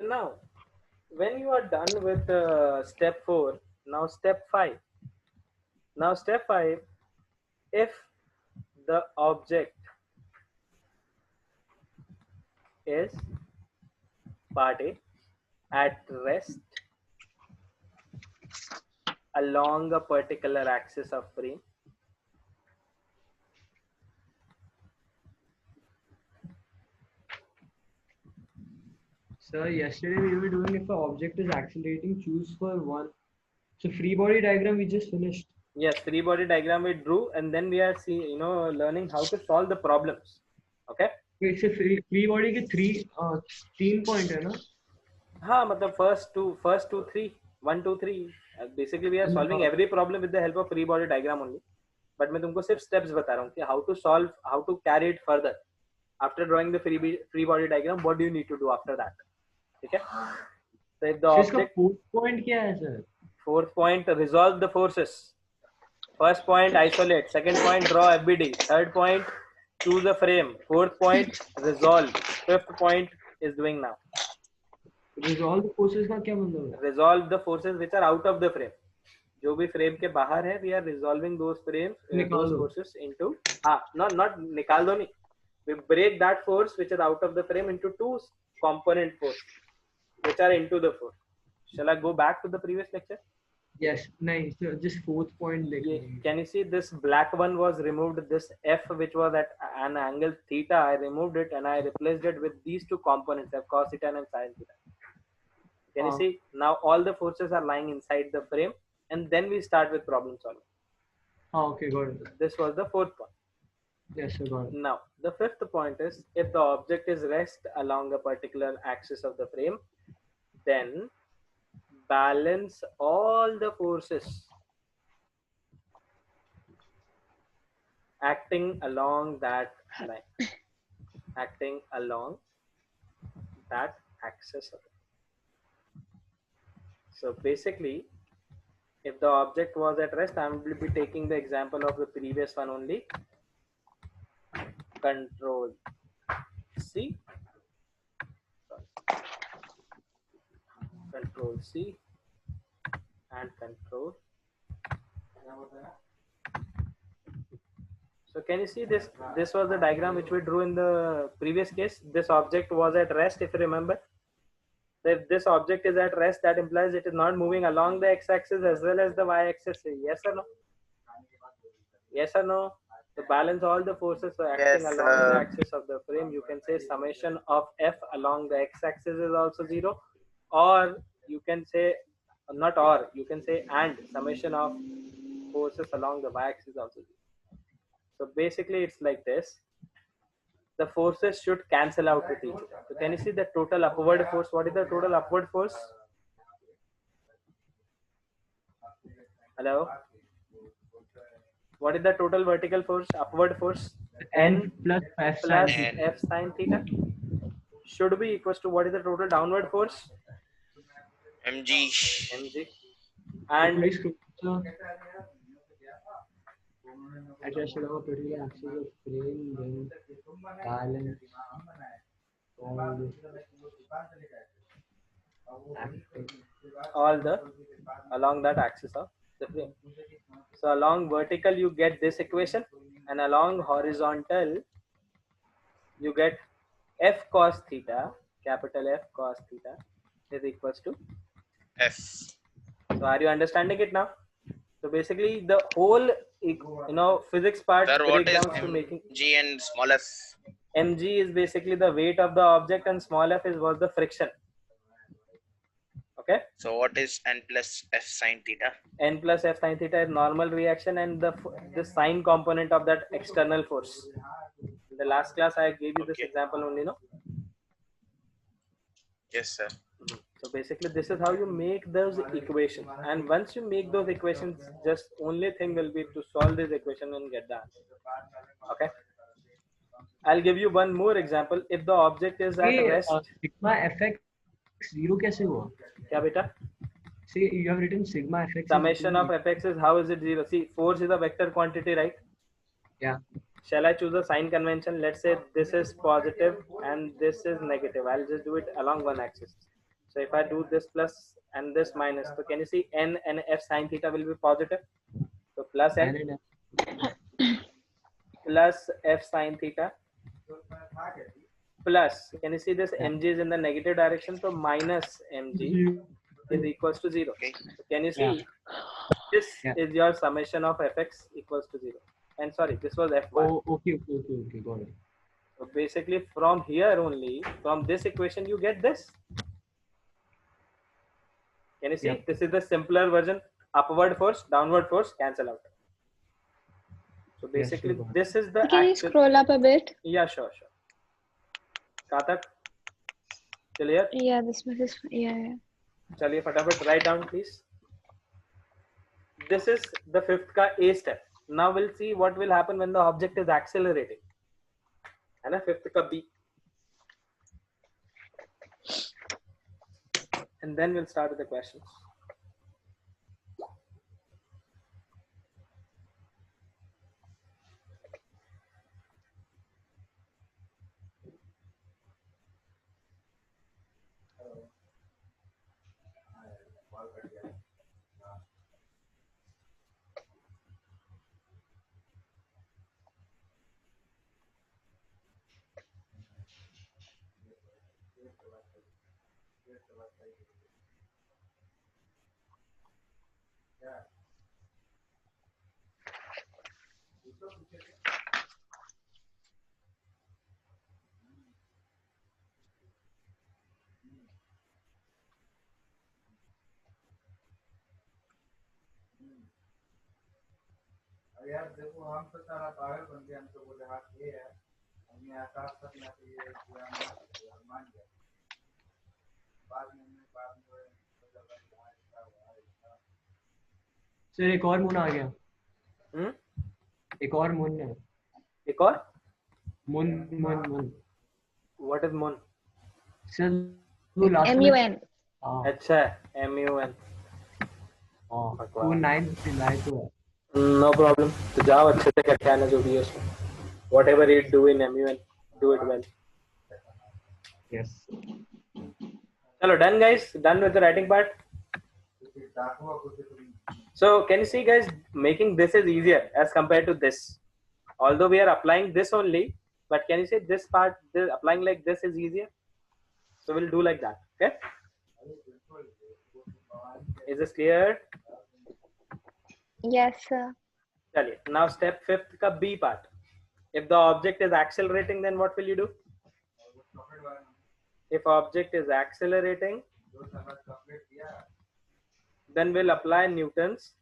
Now, when you are done with step 4, now step 5. Now, step 5, if the object is part A at rest along a particular axis of frame, Sir, yesterday we were doing if an object is accelerating, choose for one. So free body diagram we just finished. yes, free body diagram we drew, and then we are learning how to solve the problems. Okay. Wait, so free body के तीन point है ना? हाँ मतलब first two three 1 2 3 basically we are solving every problem with the help of free body diagram only, but मैं तुमको सिर्फ steps बता रहा हूँ कि how to carry it further after drawing the free body diagram. What do you need to do after that? ठीक है. So if the object, fourth point क्या है sir? Fourth point, resolve the forces. First point, isolate. Second point, draw FBD. Third point, choose a frame. Fourth point, resolve. Fifth point is doing now. Resolve the forces का क्या मतलब है? Resolve the forces which are out of the frame. जो भी frame के बाहर है, we are resolving those forces into not निकाल दो नहीं. We break that force which is out of the frame into two component forces which are into the force. Shall I go back to the previous lecture? Yes, nice. So just fourth point. Can you see this black one was removed? This F which was at an angle theta, I removed it and I replaced it with these two components, F cos theta and sin theta. Can you see? Now all the forces are lying inside the frame, and then we start with problem solving. Okay, got it. This was the fourth point. Yes, sir, got it. Now the fifth point is, if the object is rest along a particular axis of the frame, then balance all the forces acting along that line, acting along that axis of it. So basically, if the object was at rest, I will be taking the example of the previous one only. Control C, Control C, and Control. So can you see this? This was the diagram which we drew in the previous case. This object was at rest, if you remember. If this object is at rest, that implies it is not moving along the x-axis as well as the y-axis. Yes or no? Yes or no? To balance all the forces acting along the axis of the frame, you can say summation of F along the x-axis is also 0, or you can say not or, you can say and summation of forces along the y-axis is also 0. So basically it's like this. The forces should cancel out with each other. So can you see the total upward force? What is the total upward force? Hello? What is the total vertical force, upward force? N plus F sin theta should be equals to what is the total downward force? mg. And adjust along a particular axis of frame, then balance all the along that axis of the frame. So along vertical you get this equation, and along horizontal you get F cos theta, capital F cos theta is equals to F. So are you understanding it now? So basically the whole physics part breaks down to making G and small f. Mg is basically the weight of the object and small f was the friction. Okay. So what is n plus f sin theta? N plus f sin theta is normal reaction and the sine component of that external force. In the last class I gave you this example only, no? Yes, sir. So basically this is how you make those equations, and once you make those equations, just only thing will be to solve this equation and get the answer. Okay. I'll give you one more example. If the object is at rest, sigma fx 0 कैसे हुआ? क्या बेटा? See, you have written sigma fx. Summation of fx is, how is it 0? See, force is a vector quantity, right? Yeah. Shall I choose a sign convention? Let's say this is positive and this is negative. I'll just do it along one axis. So if I do this plus and this minus, so can you see n and f sine theta will be positive? So plus n And plus f sine theta plus, can you see this mg is in the negative direction, so minus mg is equals to 0. Okay. So can you see this is your summation of fx equals to 0. And sorry, this was fy. Oh, okay, got it. So basically from here only, from this equation you get this. Can you see? Yep. This is the simpler version. Upward force, downward force cancel out. So basically got it. this is the Can you actual. scroll up a bit? Yeah, sure. Katak, clear? Yeah, this much is yeah. चलिए फटाफट write down please. This is the fifth ka A step. Now we'll see what will happen when the object is accelerating. And a fifth ka B. And then we'll start with the questions. यार देखो हम तो सारा पागल बन गए, हम तो बोले हाँ ये है, हमें एहसास करना चाहिए कि हम मान गए, बाद में सर एक और मुन आ गया। एक और मुन है। एक और मुन What is mon? सर वो लास्ट में MUN. अच्छा MUN. वो 9 तो है। No problem. तो जाओ अच्छे से करके आना जो भी है उसमें. Whatever you do in MUN, do it well. Yes. Chalo, done guys. Done with the writing part. So can you see guys, making this is easier as compared to this. Although we are applying this only, but can you see this part, this, applying like this is easier. So we'll do like that. Okay. Is this clear? Yes, sir. Chaliye. Now step 5th ka B part. If the object is accelerating, then what will you do? If object is accelerating, then we'll apply Newton's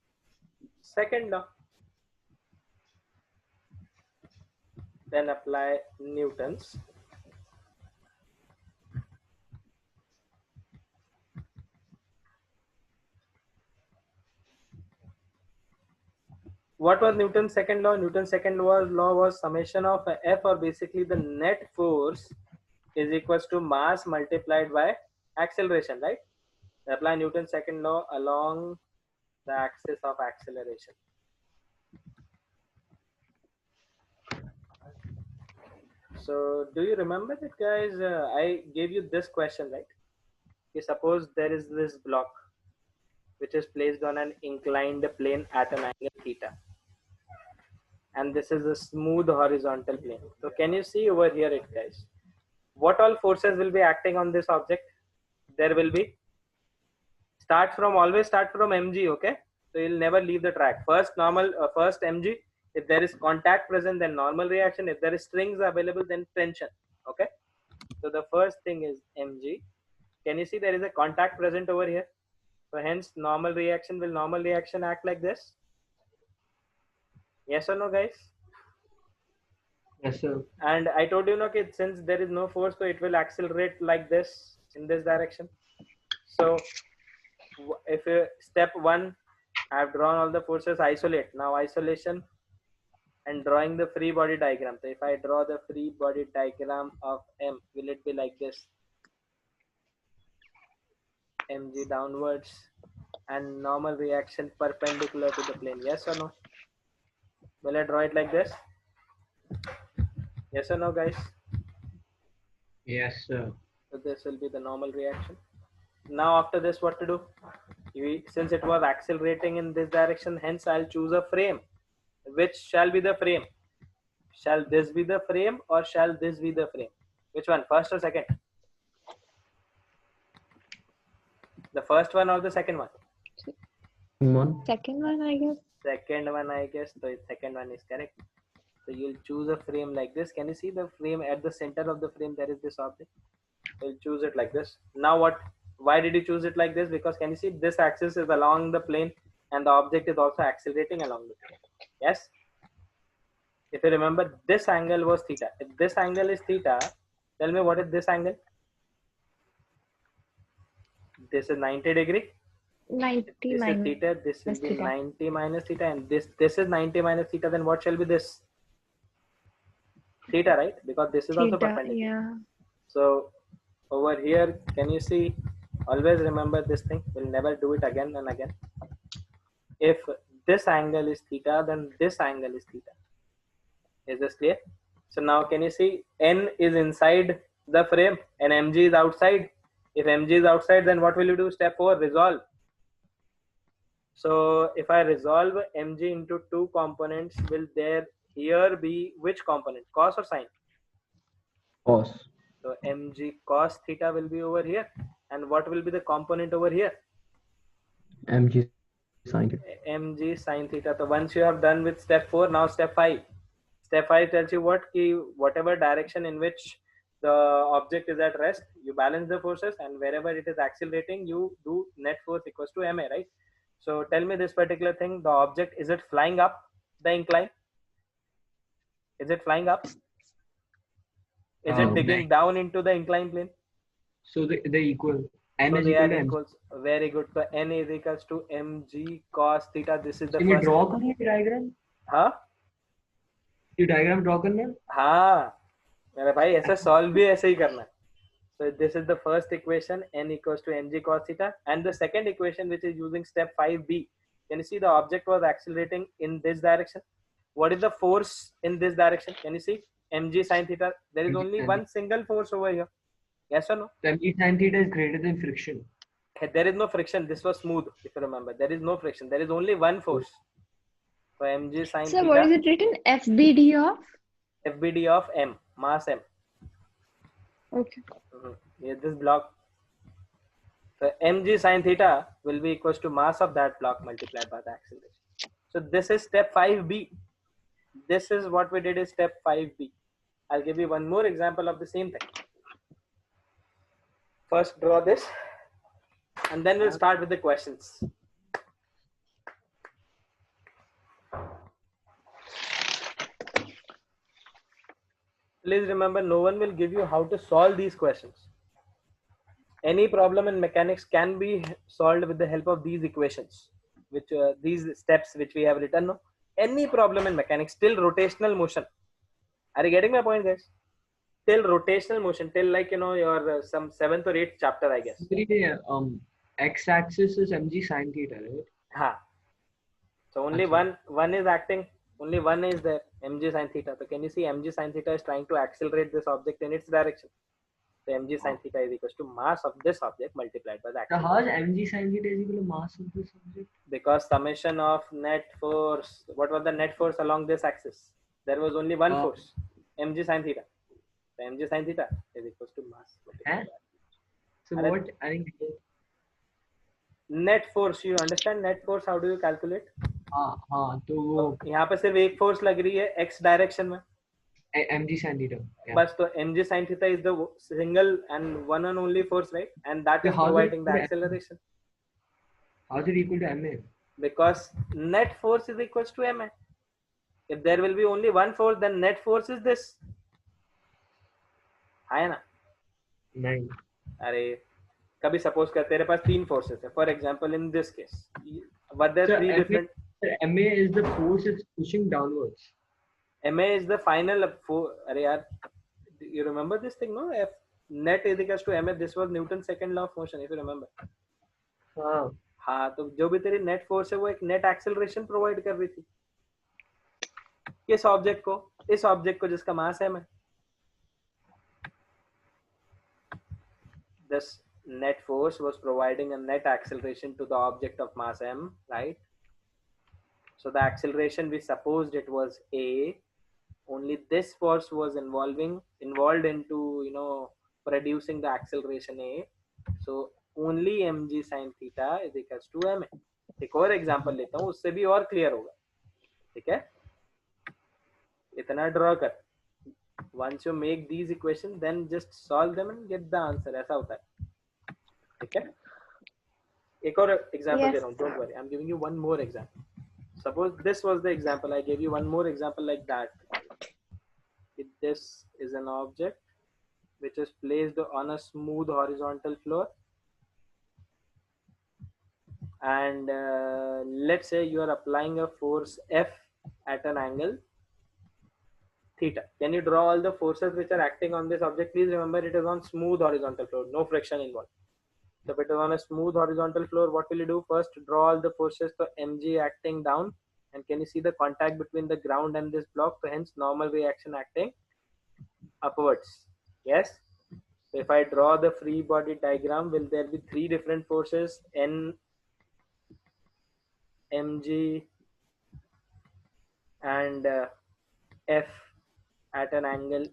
second law. Then apply Newton's what was Newton's second law? Newton's second law was summation of F, or basically the net force is equals to mass multiplied by acceleration, right? Apply Newton's second law along the axis of acceleration. So do you remember that guys, I gave you this question, right? Okay, suppose there is this block which is placed on an inclined plane at an angle theta, and this is a smooth horizontal plane. So can you see over here it guys, what all forces will be acting on this object? There will be, always start from mg, okay? So you'll never leave the track. First normal, first mg. If there is contact present, then normal reaction. If there is strings available, then tension. Okay. So the first thing is mg. Can you see there is a contact present over here? So hence normal reaction act like this. Yes or no, guys? Yes, sir. And I told you, no, since there is no force, so it will accelerate like this in this direction. So if step 1, I have drawn all the forces, isolate. Now isolation and drawing the free body diagram. So if I draw the free body diagram of M, will it be like this? Mg downwards and normal reaction perpendicular to the plane. Yes or no? Will I draw it like this? Yes or no, guys? Yes, sir. So this will be the normal reaction. Now after this, what to do? Since it was accelerating in this direction, hence I'll choose a frame. Which shall be the frame? Shall this be the frame or shall this be the frame? Which one, first or second? The first one or the second one? One. Second one, I guess. Second one, I guess. So second one is correct. So you'll choose a frame like this. Can you see the frame at the center of the frame? There is this object. You'll choose it like this. Now what? Why did you choose it like this? Because can you see this axis is along the plane and the object is also accelerating along the plane. Yes. If you remember, this angle was theta. If this angle is theta, tell me what is this angle? This is 90 degree. 90 This is minus theta. This will be theta. 90 minus theta, and this is 90 minus theta. Then what shall be this? Theta, right? Because this is also Theta, perpendicular. yeah. So over here, can you see? Always remember this thing. We'll never do it again and again. If this angle is theta, then this angle is theta. Is this clear? So now can you see N is inside the frame and mg is outside? If mg is outside, then what will you do? Step 4, resolve. So if I resolve mg into two components, will there here be which component? Cos or sine? Cos. So mg cos theta will be over here. And what will be the component over here? Mg sin theta. Mg sin theta. So once you have done with step 4, now step 5. Step 5 tells you what key, whatever direction in which the object is at rest, you balance the forces, and wherever it is accelerating, you do net force equals to ma, right? So tell me this particular thing, the object, is it flying up the incline? Is it flying up? Is it digging down into the inclined plane? So they equal. N So is they equal are to M. equals. Very good. So n is equals to mg cos theta. This is the Can you first. draw करना है diagram? हाँ ये diagram draw करना है? हाँ मेरे भाई ऐसा solve भी ऐसे ही करना है. So this is the first equation, n equals to mg cos theta, and the second equation, which is using step 5b. Can you see the object was accelerating in this direction? What is the force in this direction? Can you see? Mg sin theta. There is Mg only sin one single force over here. Yes or no? Mg sin theta is greater than friction. There is no friction. This was smooth, if you remember. There is no friction. There is only one force. So mg sin So what is theta, it written? FBD of? FBD of m, mass m. Okay. Here this block. So mg sin theta will be equals to mass of that block multiplied by the acceleration. So this is step 5b. This is what we did is step 5b. I'll give you one more example of the same thing. First draw this and then we'll start with the questions. Please remember, no one will give you how to solve these questions. Any problem in mechanics can be solved with the help of these equations, which these steps which we have written. No? Any problem in mechanics, till rotational motion. Are you getting my point, guys? Till rotational motion, till like your some 7th or 8th chapter, I guess. X-axis is mg sin theta, right? Ha. So only one is acting. Only one is there, mg sin theta. So can you see mg sin theta is trying to accelerate this object in its direction. So mg sin theta is equals to mass of this object multiplied by the So acceleration. how is mg sin theta is equal to mass of this object? Because summation of net force, what was the net force along this axis? There was only one force, mg sin theta. So mg sin theta is equals to mass. So what? I think net force, you understand net force? How do you calculate? हाँ तो वो यहाँ पे सिर्फ एक force लग रही है x direction में. mg sin theta. But so mg sin theta is the single and one and only force, right? And that is how do providing the you- acceleration. How is it equal to ma? Because net force is equals to ma. If there will be only one force, then net force is this. है ना? नहीं. अरे कभी suppose कर तेरे पास 3 forces है. For example, in this case, what there So three different. ma is the force it's pushing downwards. ma is the final force. अरे यार, you remember this thing, no? F net is equals to ma. This was Newton's second law of motion, if you remember. हाँ. हाँ, तो जो भी तेरी net force है वो एक नेट एक्सेलरेशन प्रोवाइड कर रही थी किस ऑब्जेक्ट को? इस ऑब्जेक्ट को जिसका मास है, मैं net force was providing a net acceleration to the object of mass m, right? So the acceleration, we supposed it was a, only this force was involved into, you know, producing the acceleration a. So only mg sin theta is equals to ma. एक और example लेता हूँ, उससे भी और clear होगा. ठीक है, इतना ड्रॉ कर. Once you make these equations, then just solve them and get the answer. ऐसा होता है. ठीक है, एक और एग्जांपल दे रहा हूँ. Don't worry, I'm giving you one more example. Suppose this was the example. I gave you one more example like that. If this is an object which is placed on a smooth horizontal floor, and let's say you are applying a force F at an angle theta. Can you draw all the forces which are acting on this object? Please remember, it is on smooth horizontal floor, no friction involved. So if it is on a smooth horizontal floor, what will you do? First, draw all the forces. So mg acting down, and can you see the contact between the ground and this block? So hence normal reaction acting upwards. Yes. So if I draw the free body diagram, will there be three different forces, N, mg, and F at an angle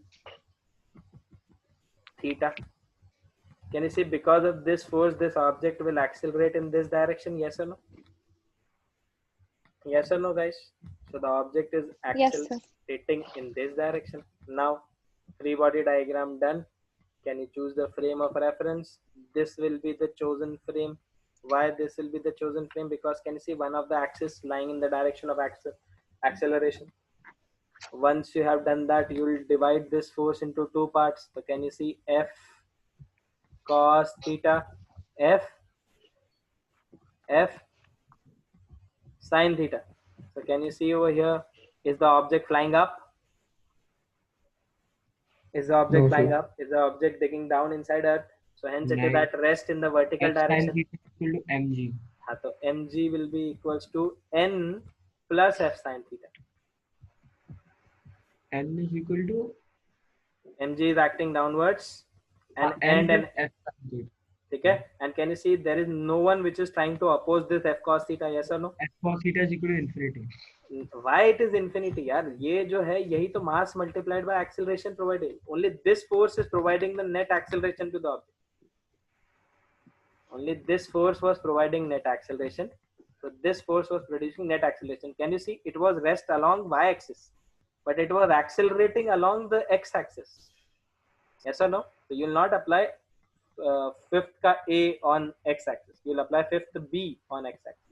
theta? Can you see, because of this force, this object will accelerate in this direction? Yes or no? Yes or no, guys? So the object is Yes, sir. accelerating in this direction. Now, free body diagram done. Can you choose the frame of reference? This will be the chosen frame. Why this will be the chosen frame? Because can you see one of the axis lying in the direction of acceleration? Once you have done that, you will divide this force into two parts. So can you see F cos theta, F sin theta. So can you see over here, is the object flying up? Is the object No, flying sir. up? Is the object digging down inside earth? So hence it is Nice. at rest in the vertical F sin direction. theta is equal to mg. So mg will be equals to n plus f sin theta. N is equal to mg is acting downwards, and n plus and f sin theta. okay. And can you see there is no one which is trying to oppose this f cos theta? Yes or no? F cos theta is equal to infinity. Why it is infinity? यार ये जो है यही तो mass multiplied by acceleration provided. Only this force is providing the net acceleration to the object. Only this force was providing net acceleration. So this force was producing net acceleration. Can you see it was rest along y-axis, but it was accelerating along the x-axis? Yes or no? So you will not apply fifth ka A on x-axis. You will apply fifth B on x-axis.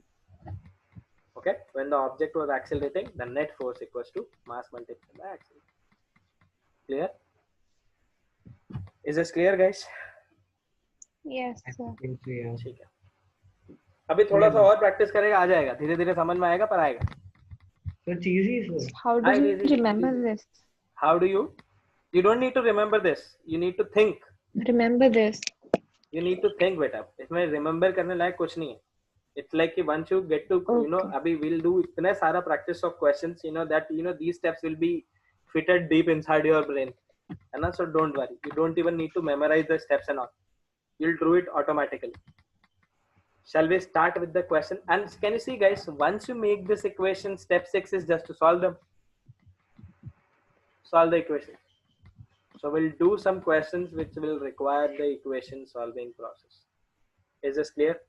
Okay, when the object was accelerating, the net force equals to mass multiplied by acceleration. Clear? Is this clear, guys? Yes, I sir. think so, yeah. ठीक है, अभी थोड़ा सा और practice करेगा, आ जाएगा, धीरे धीरे समझ में आएगा, पर आएगा. So it's easy, sir. How do I you really- remember this? How do you? You don't need to remember this. You need to think. Remember this. You need to think, बेटा. इसमें remember करने लायक कुछ नहीं है. It's like once you get to, you know, Okay. अभी we'll do इतने सारा practice of questions, you know, that, you know, these steps will be fitted deep inside your brain. है ना? So don't worry. You don't even need to memorize the steps and all. You'll do it automatically. Shall we start with the question? And can you see, guys, once you make this equation, step 6 is just to solve them. Solve the equation. So we'll do some questions which will require the equation solving process. Is this clear?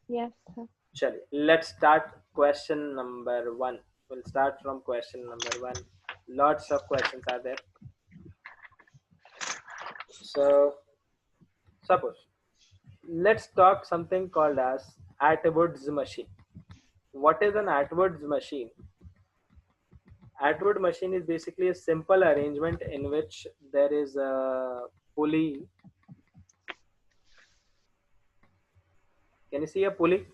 Yes, sir. Chaliye, let's start question number 1. We'll start from question number 1. Lots of questions are there. So suppose, let's talk something called as Atwood's machine. What is an Atwood's machine? Atwood machine is basically a simple arrangement in which there is a pulley. Can you see a pulley?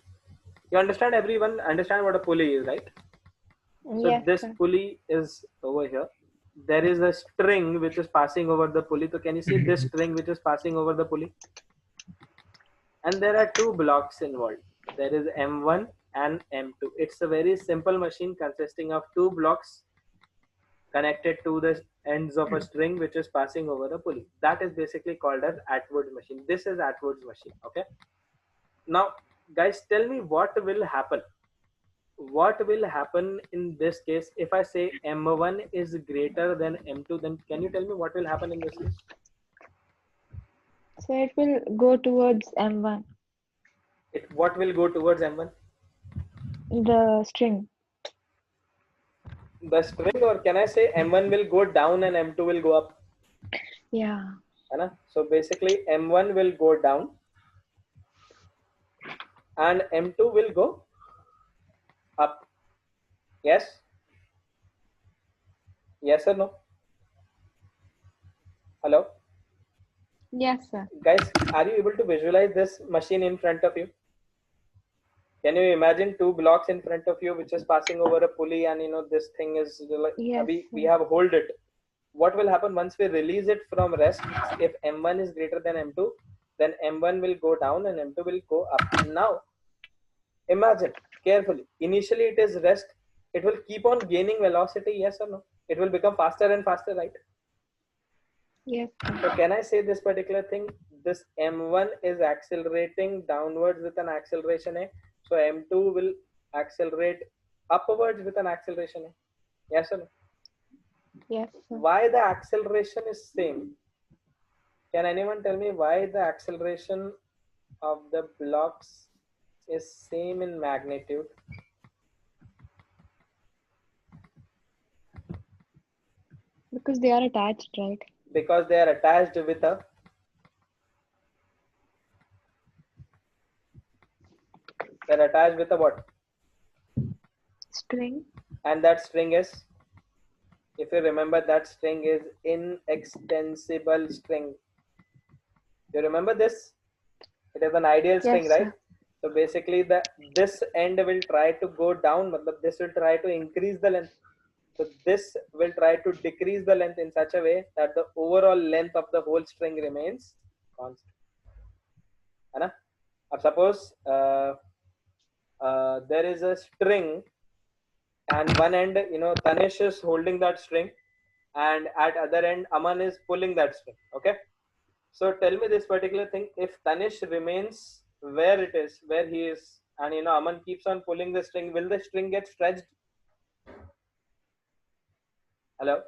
You understand, everyone understand what a pulley is, right? So Yes, this sir. pulley is over here. There is a string which is passing over the pulley. So can you see this string which is passing over the pulley? And there are two blocks involved. There is M1 and M2. It's a very simple machine consisting of two blocks connected to the ends of a string which is passing over a pulley. That is basically called as Atwood's machine. This is Atwood's machine. Okay. Now, guys, tell me what will happen. What will happen in this case if I say M1 is greater than M2? Then can you tell me what will happen in this case? So it will go towards M1, What will go towards M1? the string. The string, or can I say M1 will go down and M2 will go up? Yeah. है ना? So basically M1 will go down and M2 will go up. Yes? Yes or no? Hello? Yes, sir. Guys, are you able to visualize this machine in front of you? Can you imagine two blocks in front of you which is passing over a pulley, and this thing is like Yes, we sir. have hold it. What will happen once we release it from rest? If M1 is greater than M2, then M1 will go down and M2 will go up. Now imagine carefully, initially it is rest, it will keep on gaining velocity, yes or no? It will become faster and faster, right? Yes, sir. So can I say this particular thing, this M1 is accelerating downwards with an acceleration A, so M2 will accelerate upwards with an acceleration A, yes or no? Yes, sir. Why the acceleration is same? Can anyone tell me why the acceleration of the blocks is same in magnitude? Because they are attached, right? Because they are attached with a what? String. And that string is, if you remember, that string is inextensible string. You remember this? It is an ideal string, Yes, right? sir. So basically this end will try to go down, but this will try to increase the length. So this will try to decrease the length in such a way that the overall length of the whole string remains constant. है ना? अब suppose there is a string, and one end, Tanish is holding that string, and at other end Aman is pulling that string. Okay. So tell me this particular thing, if Tanish remains where it is, where he is, and Aman keeps on pulling the string, will the string get stretched? Hello?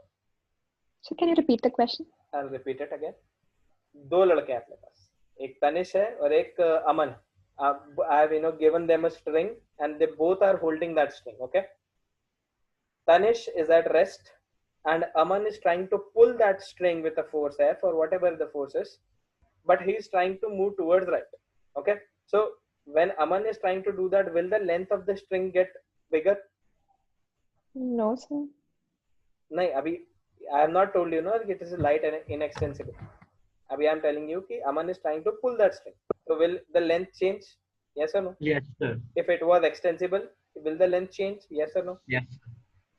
So can you repeat the question? I'll repeat it again. दो लड़के हैं अपने पास, एक तनिष है और एक अमन. I have given them a string and they both are holding that string. Okay. Tanish is at rest and Aman is trying to pull that string with a force F or whatever the force is, but he is trying to move towards right. Okay. So when Aman is trying to do that, will the length of the string get bigger? No, sir. No, abhi I have not told you, it is light and inextensible. Abhi I am telling you कि Aman is trying to pull that string. So will the length change? Yes or no? Yes, sir. If it was extensible, will the length change? Yes or no? Yes.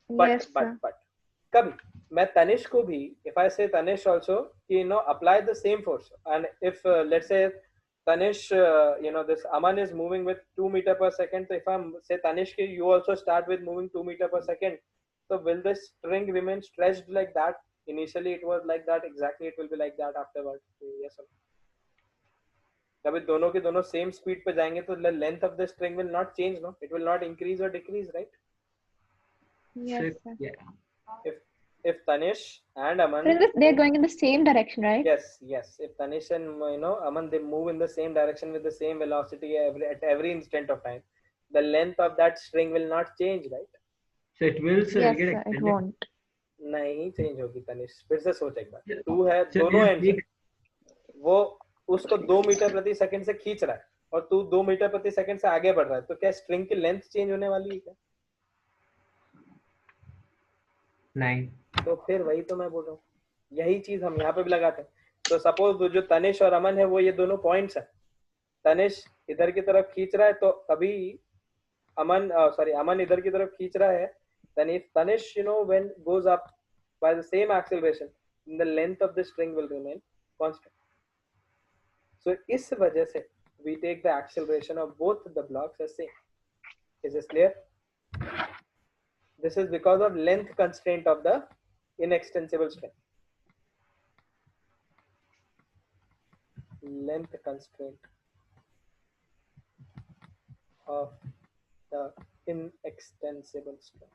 Yes, sir. But कभी मैं तनिष को भी, if I say Tanish also, apply the same force, and if let's say Tanish, this Aman is moving with 2 meter per second, so if I say Tanish, you also start with moving 2 meter per second, so will the string remain stretched like that? Initially it was like that, exactly it will be like that afterwards. Yes or no? कभी दोनों के दोनों same speed पे जाएंगे तो the length of the string will not change, no? It will not increase or decrease, right? Yes, sir. Yeah. If Tanish and Aman, They're going in the same direction, right? yes. If Tanish and Aman, they move in the same direction with the same velocity at every instant of time, the length of that string will not change, right? So it will, sir, Yes, get sir. It extended. won't. नहीं change होगी तनिष. फिर से सोच एक बार. Yeah. तू है So दोनों we'll and से, take- वो उसको 2 मीटर प्रति सेकंड से खींच रहा है और तू 2 मीटर प्रति सेकंड से आगे बढ़ रहा है, तो क्या स्ट्रिंग की लेंथ चेंज होने वाली है क्या? नहीं. तो फिर वही तो मैं बोल रहा हूँ, यही चीज हम यहाँ पे भी लगाते हैं. तो सपोज जो तनिष और अमन है वो ये दोनों पॉइंट्स है. तनिष इधर की तरफ खींच रहा है तो अभी अमन इधर की तरफ खींच रहा है. Then if Tanish, when goes up by the same acceleration, the length of the string will remain constant. So इस वजह से we take the acceleration of both the blocks as same. Is this clear? This is because of length constraint of the inextensible string. Length constraint of the inextensible string.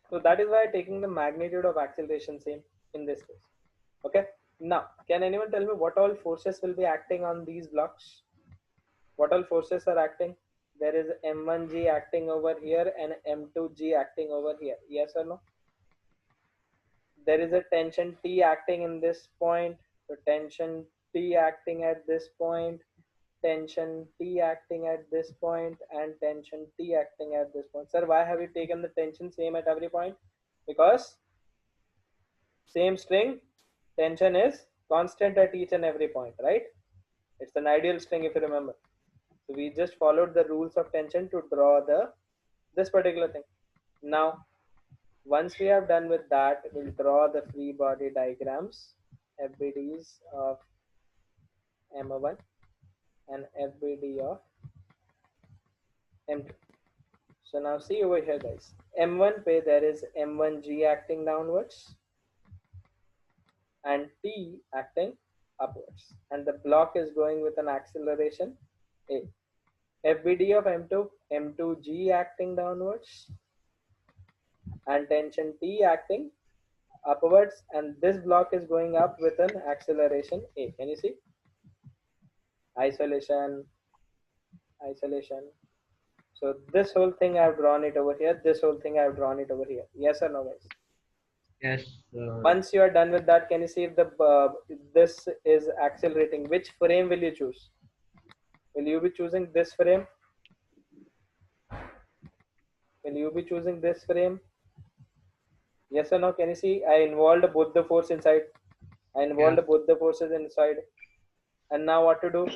So that is why taking the magnitude of acceleration same in this case. Okay. Now, can anyone tell me what all forces will be acting on these blocks? What all forces are acting? There is M1G acting over here and M2G acting over here. Yes or no? There is a tension T acting in this point. So tension T acting at this point, tension T acting at this point, and tension T acting at this point. Sir, why have you taken the tension same at every point? Because same string, tension is constant at each and every point, right? It's an ideal string if you remember. So we just followed the rules of tension to draw this particular thing. Now, once we have done with that, we'll draw the free body diagrams, FBDs of M1 and FBD of M2. So now see over here, guys. M1 पे there is M1G acting downwards and T acting upwards, and the block is going with an acceleration A. FBD of M2, M2G acting downwards and tension T acting upwards, and this block is going up with an acceleration A. Can you see? Isolation, isolation. So this whole thing I've drawn it over here. This whole thing I've drawn it over here. Yes or no, guys? Yes. Once you are done with that, can you see if the this is accelerating? Which frame will you choose? Will you be choosing this frame? Will you be choosing this frame? Yes or no? Can you see? I involved both the force inside. I involved both the forces inside. And now what to do?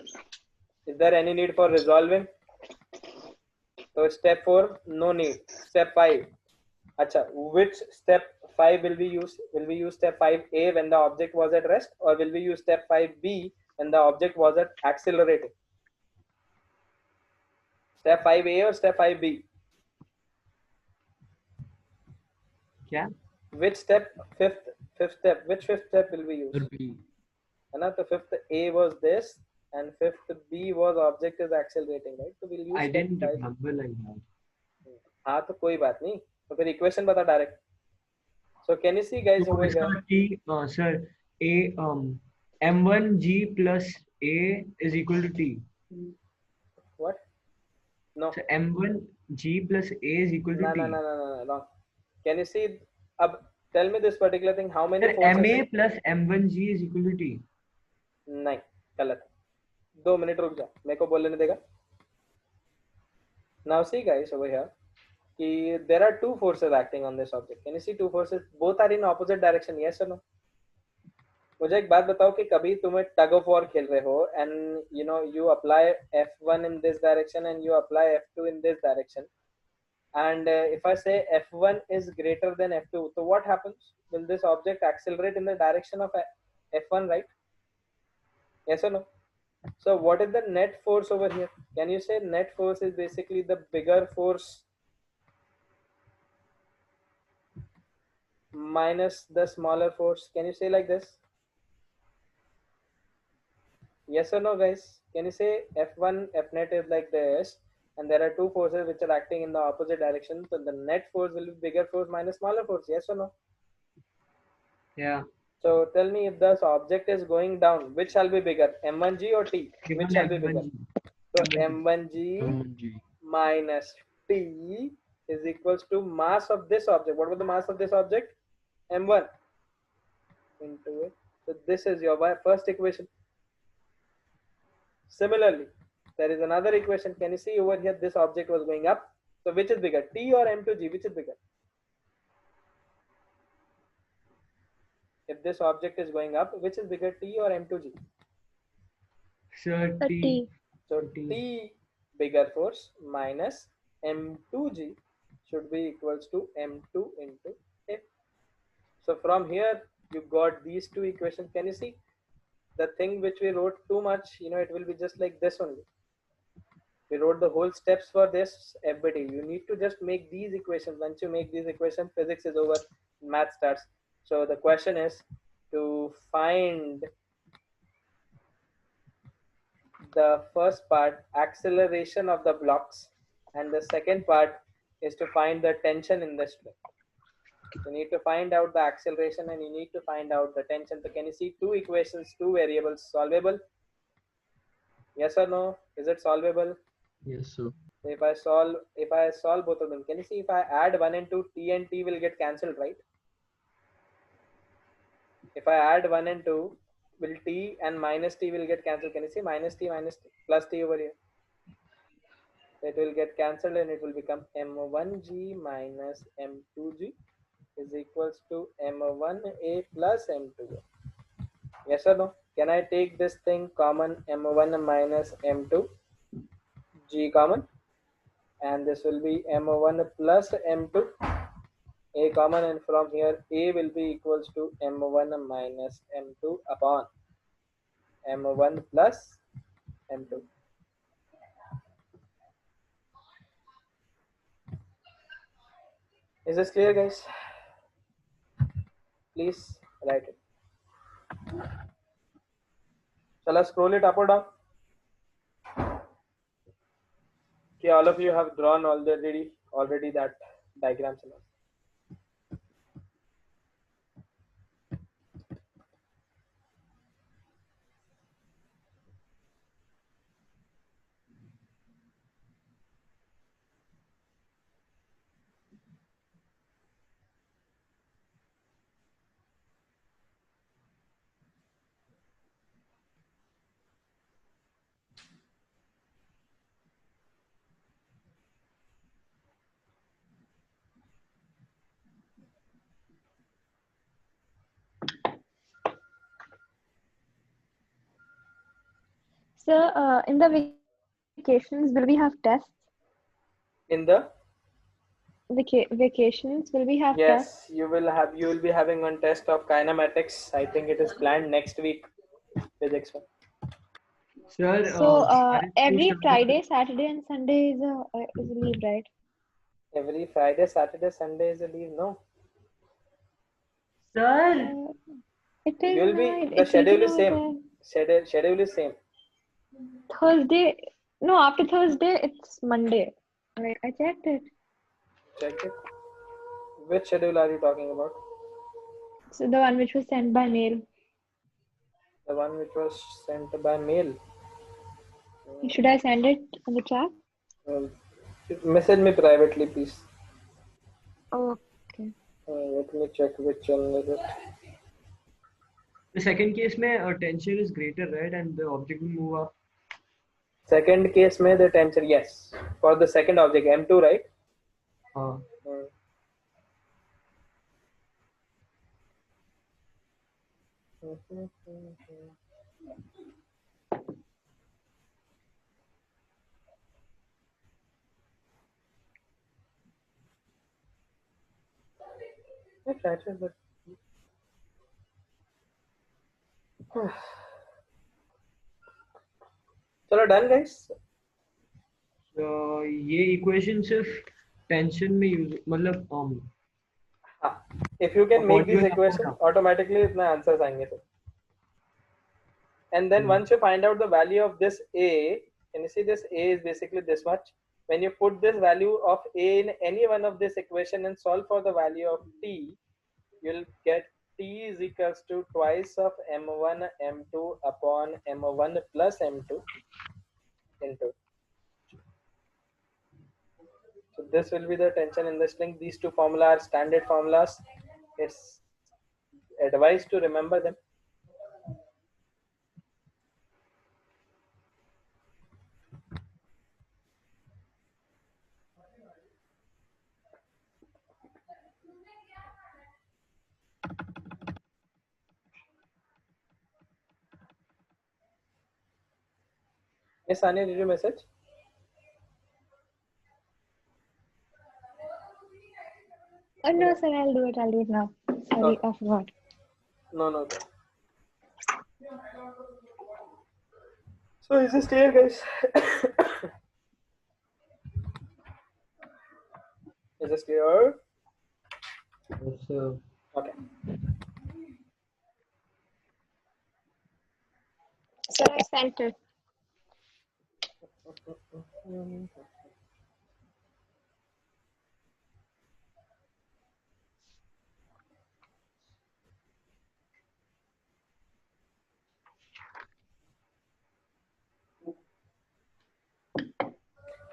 Is there any need for resolving? So step 4, no need. Step 5. Acha, which step 5 will we use? Will we use step 5A when the object was at rest, or will we use step 5B when the object was at accelerating? Step 5A or step 5B? Yeah. Which step? Fifth step. Which fifth step will we use? B. And the fifth A was this, and fifth B was object is accelerating, right? So we'll use I step didn't 5. remember like that. हाँ तो कोई बात नहीं, तो फिर equation बता direct. So can you see, guys, So over here? T, sir, A M1G plus A is equal to T. What? No. So M1G plus A is equal to T. No, wrong. Can you see? Tell me this particular thing. How many Sir, forces? MA plus M1G is equal to T. नहीं, गलत. 2 minute रुक जा, मेरे को बोलने देगा. Now see, guys, over here, there are two forces acting on this object. Can you see two forces? Both are in opposite direction. Yes or no? मुझे एक बात बताओ कि कभी तुम्हें tug of war खेल रहे हो and you apply F1 in this direction and you apply F2 in this direction, and if I say F1 is greater than F2, so what happens? Will this object accelerate in the direction of F1, right? Yes or no? So what is the net force over here? Can you say net force is basically the bigger force minus the smaller force? Can you say like this? Yes or no, guys? Can you say F1 F net is like this, and there are two forces which are acting in the opposite direction, so the net force will be bigger force minus smaller force? Yes or no? Yeah. So tell me, if this object is going down, which shall be bigger, M1G or T? Given Which shall be bigger? So M1G minus T is equals to mass of this object. What was the mass of this object? M1 into it. So this is your first equation. Similarly, there is another equation. Can you see over here? This object was going up. So which is bigger, T or M2G? Which is bigger? If this object is going up, which is bigger, T or M2G? Sir, A T. T. So T bigger force minus M2G should be equals to M2 into A. So from here you got these two equations. Can you see the thing which we wrote too much? It will be just like this only. We wrote the whole steps for this FBT. You need to just make these equations. Once you make these equations, physics is over, math starts. So the question is to find the first part, acceleration of the blocks, and the second part is to find the tension in the string. You need to find out the acceleration and you need to find out the tension. So can you see two equations, two variables solvable? Yes or no? Is it solvable? Yes, sir. If I solve both of them, can you see if I add 1 and 2, t and t will get cancelled, right? If I add 1 and 2, will t and minus t will get cancelled? Can you see minus t plus t over here? It will get cancelled and it will become m1g minus m2g is equals to m1a plus m2a. Yes or no? Can I take this thing common, m1 minus m2g common? And this will be m1 plus m2 a common, and from here a will be equals to m1 minus m2 upon m1 plus m2. Is this clear, guys? Please write it. Shall I scroll it up or down? Okay, all of you have drawn already that diagrams and all. So, in the vacations, will we have tests? In the Vacations, will we have tests? yes, you will be having one test of kinematics. I think it is planned next week, physics one. Sir, So, are you every started- Friday, Saturday, and Sunday is a leave, right? Every Friday, Saturday, Sunday is a leave. No, Sir, It is you'll be not. the It's schedule written is over same. there. Schedule is same. Thursday. No, after Thursday, it's Monday. Like, I checked it. Check it. Which schedule are you talking about? So, the one which was sent by mail. The one which was sent by mail. Should I send it on the chat? Message me privately, please. Okay. Let me check which one is it. the second case mein tension is greater, right? And the object will move up. Second case में the tensor, yes. For the second object, M2, right? चलो done, guys. ये equation सिर्फ tension में use मतलब If you can make these Volume equations, up. automatically इतना answers आएंगे फिर. And then once you find out the value of this A, can you see this A is basically this much. When you put this value of A in any one of this equation and solve for the value of T, you'll get T is equals to twice of M1 M2 upon M1 plus M2 into. So this will be the tension in the string. These two formulas are standard formulas. It's advised to remember them. Yes, Anya, did you message? Oh, no, sir, I'll do it. I'll do it now. Sorry, Okay. I forgot. No. So is this clear, guys? Is this clear? Yes, sir. Okay. So I sent it.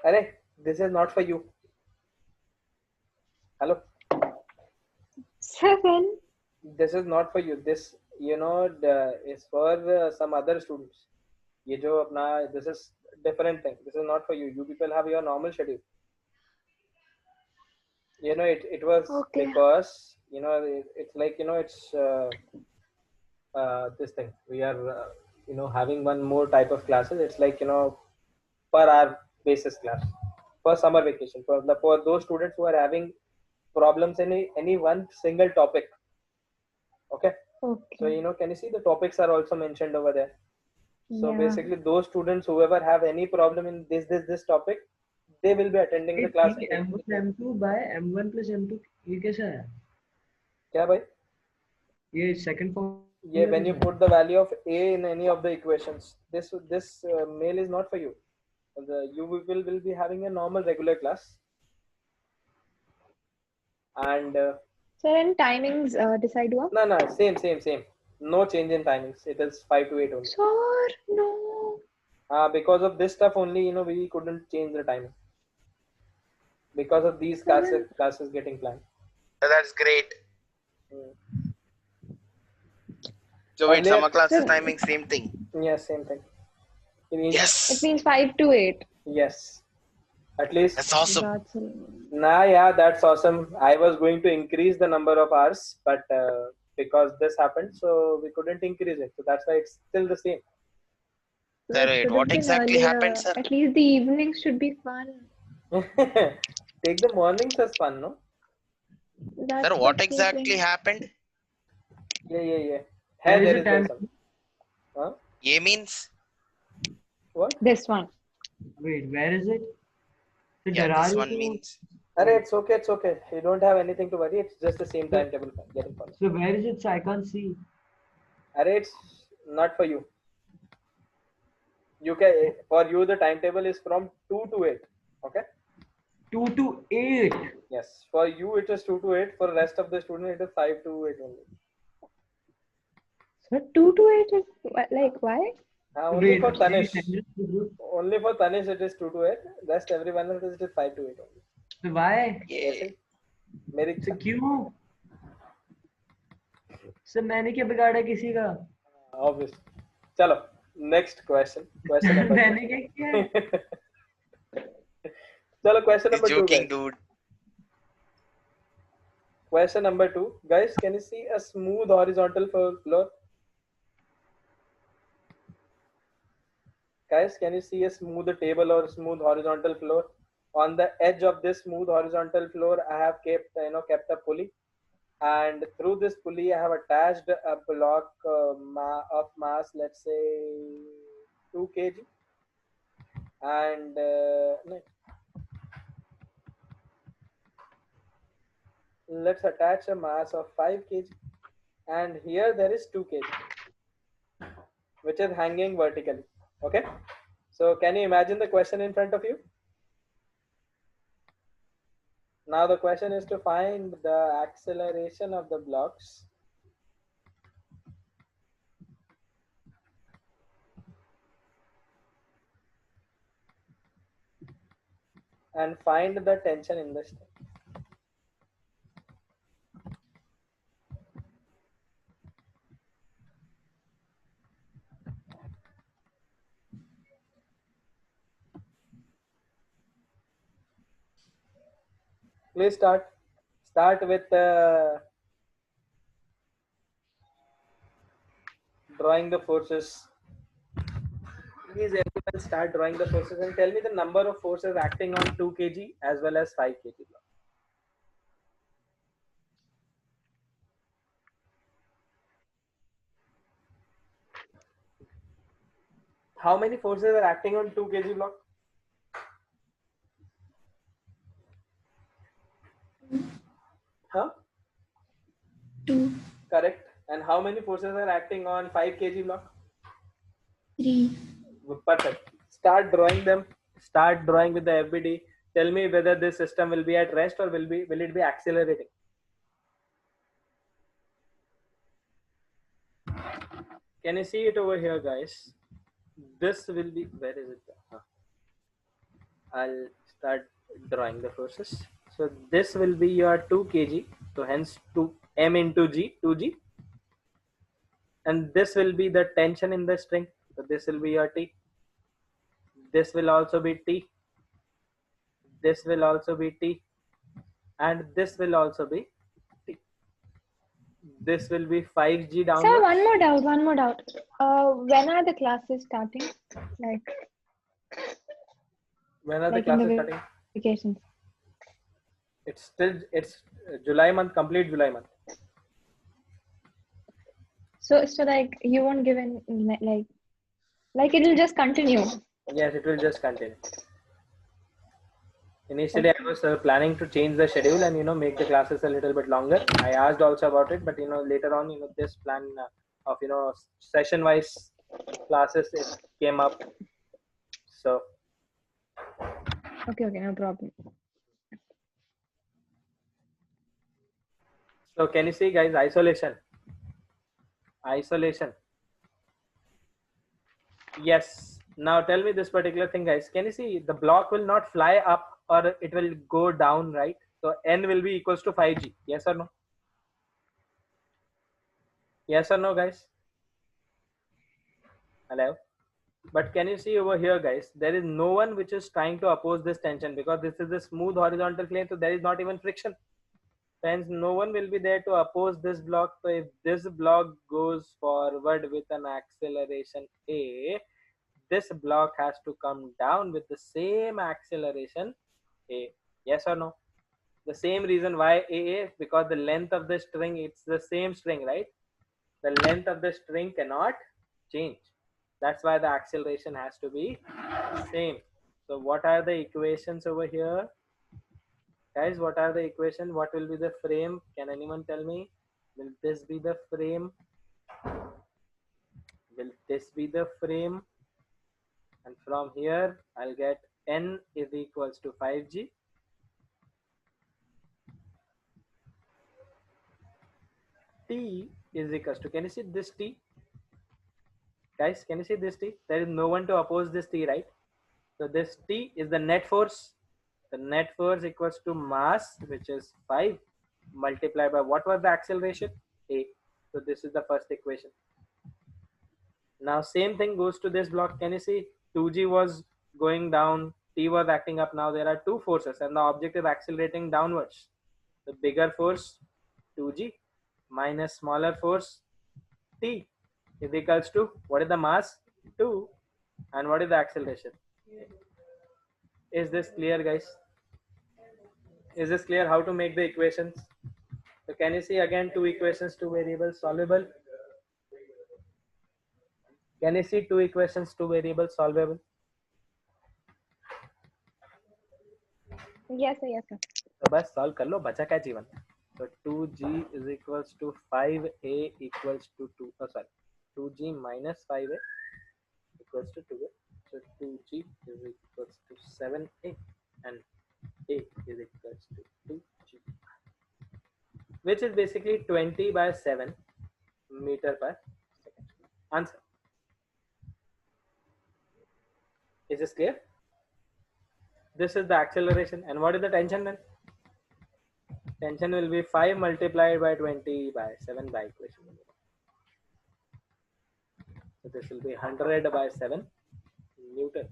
Arey, this is not for you. Hello. 7. This is not for you. This, is for some other students. ये जो अपना, this is different thing. This is not for you. You people have your normal schedule. It was Okay. because, it's like, it's this thing. We are, having one more type of classes. It's like, per hour basis class for summer vacation. For those students who are having problems in any one single topic. Okay. Okay. So, can you see the topics are also mentioned over there? So Yeah. basically, those students whoever have any problem in this topic, they will be attending the class. M1 M2 by M1 plus M2 ये कैसा है? क्या भाई? ये second form. Yeah, when you put the value of a in any of the equations, this mail is not for you. You will be having a normal regular class, and Sir, and timings decide what? no, same. No change in timings. It is 5 to 8 only. Sir, no. Because of this stuff only, we couldn't change the timing. Because of these classes getting planned. That's great. Hmm. So wait, Earlier- summer classes timing, same thing. Yes, same thing. It means- It Yes, means 5 to 8. Yes. At least. that's awesome. That's Yeah, that's awesome. I was going to increase the number of hours, but because this happened, so we couldn't increase it. So that's why it's still the same. Sir, It wait, should what have been exactly earlier. happened, sir? At least the evenings should be fun. Take the mornings as fun, no? That's Sir, what the exactly thing. happened? Yeah. There Hey, is there a is time. some. Huh? A means? What? This one. Wait, where is it? So Yeah, Darar this one to- means. Arey, it's okay. You don't have anything to worry. It's just the same timetable getting followed. So where is it? So I can't see. Arey, it's not for you. For you the timetable is from 2 to 8. Okay. 2 to 8. Yes. For you it is 2 to 8. For the rest of the student it is 5 to 8 only. So 2 to 8 is like why? Only Wait, for can you Tanish. send it to the group? Only for Tanish it is 2 to 8. Rest everyone else it is 5 to 8 only. So why? Yeah. मेरी So इच्छा. क्यों? So मैंने क्या बिगाड़ा किसी का? Obviously. चलो. Next question. Question number 2. मैंने क्या किया है? चलो question He's number 2. joking, Guys. dude. Question number 2. Guys, can you see a smooth horizontal floor? Guys, can you see a smooth table or smooth horizontal floor? On the edge of this smooth horizontal floor, I have kept a pulley, and through this pulley, I have attached a block of mass, let's say 2 kg, and let's attach a mass of 5 kg, and here there is 2 kg, which is hanging vertically. Okay, so can you imagine the question in front of you? Now the question is to find the acceleration of the blocks and find the tension in the stem. Please start with drawing the forces. Please everyone start drawing the forces and tell me the number of forces acting on 2 kg as well as 5 kg block. How many forces are acting on 2 kg block? Correct. And how many forces are acting on 5 kg block? 3. Perfect. Start drawing them. Start drawing with the FBD. Tell me whether this system will be at rest or will it be accelerating? Can you see it over here, guys? This will be, where is it? I'll start drawing the forces. So this will be your 2 kg. So hence 2 m into g, 2g. And this will be the tension in the string. So this will be your T. This will also be T. This will also be T. And this will also be T. This will be 5G Sir, downwards. one more doubt. When are the classes starting? When are the Like in classes the starting? vacations. It's July month, complete July month. So like you won't give an like it will just continue. Yes, it will just continue. Initially, I was planning to change the schedule and make the classes a little bit longer. I asked also about it, but later on, this plan of session-wise classes it came up. So Okay, no problem. so can you see, guys, isolation? Yes. Now tell me this particular thing, guys. Can you see the block will not fly up or it will go down, right? So n will be equals to 5g. Yes or no? Yes or no, guys? Hello? But can you see over here, guys? There is no one which is trying to oppose this tension because this is a smooth horizontal plane. So there is not even friction. Hence, no one will be there to oppose this block. So if this block goes forward with an acceleration a, this block has to come down with the same acceleration a. Yes or no? The same reason why a, because the length of the string, it's the same string, right? The length of the string cannot change. That's why the acceleration has to be same. So what are the equations over here? Guys, what are the equation? What will be the frame? Can anyone tell me? Will this be the frame? Will this be the frame? And from here, I'll get n is equals to 5g. T is equals to, can you see this T? Guys, can you see this T? There is no one to oppose this T, right? So this T is the net force. The net force equals to mass, which is 5 multiplied by what was the acceleration? A. So this is the first equation. Now same thing goes to this block. Can you see 2g was going down, T was acting up. Now there are two forces and the object is accelerating downwards. The bigger force 2g minus smaller force T is equals to, what is the mass? 2, and what is the acceleration? Is this clear, guys? Is this clear how to make the equations? So can you see again two equations, two variables solvable? Can you see two equations, two variables solvable? Yes, sir. तो बस solve कर लो, बचा क्या जीवन. So 2g is equals to 5a equals to 2. Oh, sorry, 2g minus 5a equals to 2a. So 2g is equals to 7a and a is equals to 2g, which is basically 20 by 7 meter per second. Answer. Is this clear? This is the acceleration. And what is the tension then? Tension will be 5 multiplied by 20 by 7 by equation. So this will be 100 by 7 newtons.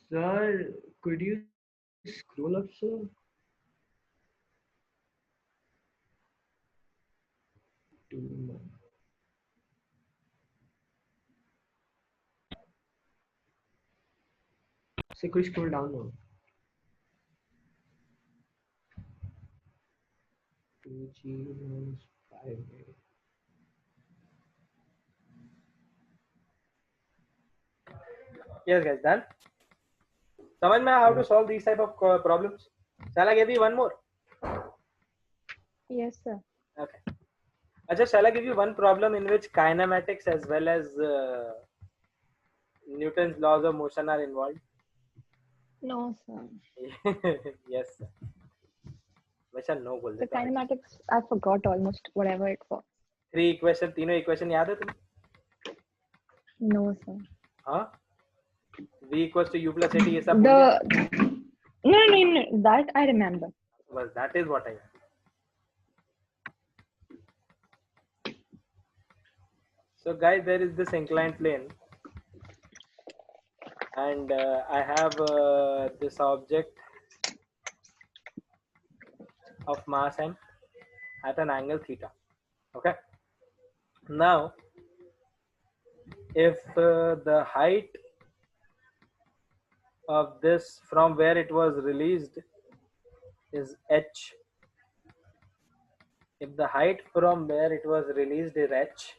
Sir, could you scroll up, sir? 2 more. So could you scroll down now? 2G minus 5A. Yes, guys, done. समझ में how to solve these type of problems? Shall I give you one more? Yes, sir. Okay. Ajay, shall I give you one problem in which kinematics as well as Newton's laws of motion are involved? No, sir. Yes, sir. हमेशा no बोल The देता हूँ. kinematics, I forgot almost whatever it was. 3 equation, तीनों equation याद है तुम्हें? No, sir. हाँ? V equals to U plus AT ये सब भूल गए? No, that I remember. Well, that is what I meant. So guys, there is this inclined plane and I have this object of mass m at an angle theta. Okay. Now, if the height of this from where it was released is h, if the height from where it was released is h,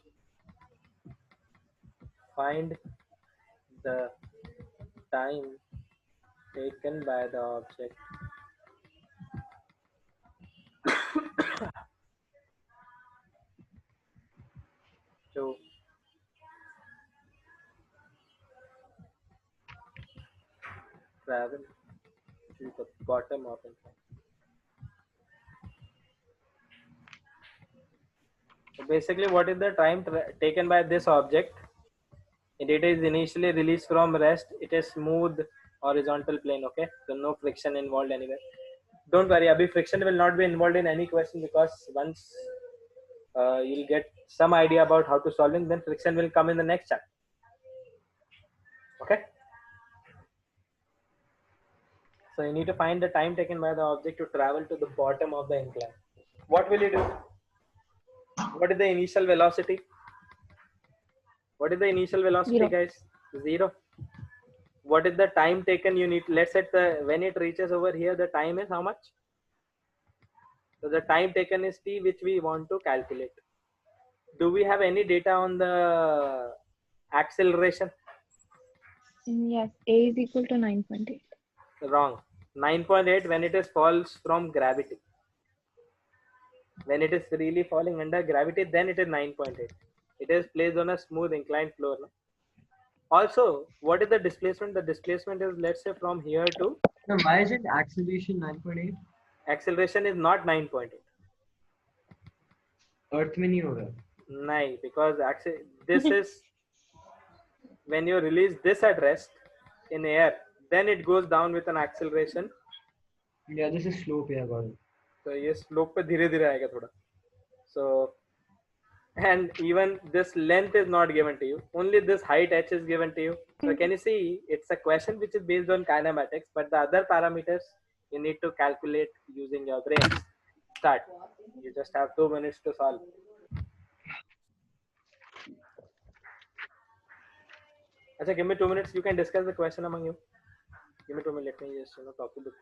find the time taken by the object to travel to the bottom of it. So basically, what is the time taken by this object? It is initially released from rest. It is smooth horizontal plane. Okay, so no friction involved anywhere. Don't worry, abhi friction will not be involved in any question because once you'll get some idea about how to solve it, then friction will come in the next chapter. Okay. So you need to find the time taken by the object to travel to the bottom of the incline. What will you do? What is the initial velocity? What is the initial velocity, 0. guys? 0. What is the time taken? You need, let's set the, when it reaches over here, the time is how much? So the time taken is t, which we want to calculate. Do we have any data on the acceleration? Yes, A is equal to 9.8. Wrong. 9.8 when it is falls from gravity. When it is freely falling under gravity, then it is 9.8. It is placed on a smooth inclined floor. No? Also, what is the displacement? The displacement is, let's say, from here to. So why is it acceleration 9.8? Acceleration is not 9.8. Earth में नहीं होगा. No, because this is when you release this at rest in air, then it goes down with an acceleration. Yeah, this is slope. Yeah, got it. So ये slope पे धीरे धीरे आएगा थोड़ा. So, and even this length is not given to you. Only this height h is given to you. So can you see? It's a question which is based on kinematics, but the other parameters you need to calculate using your brain. Start. You just have 2 minutes to solve. Achha, give me 2 minutes. You can discuss the question among you. Give me 2 minutes. Let me just talk to the book.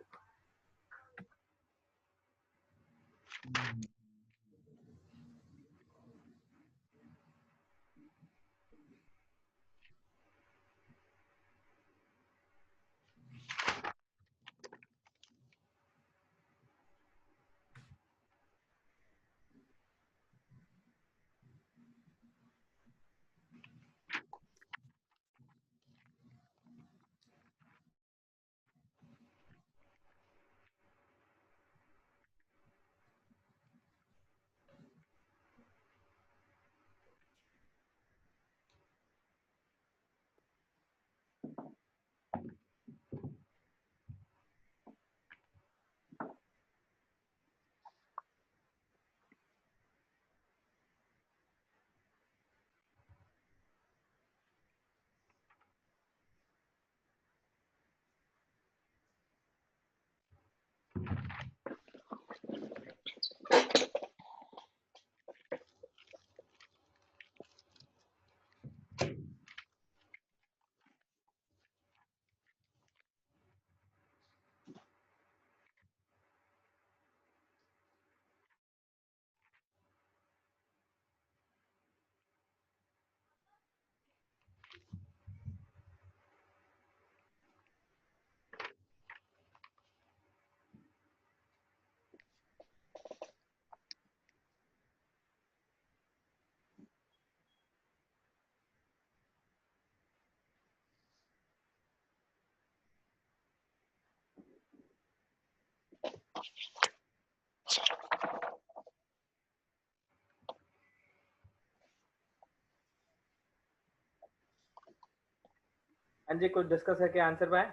अंजी कुछ discuss करके answer पाए?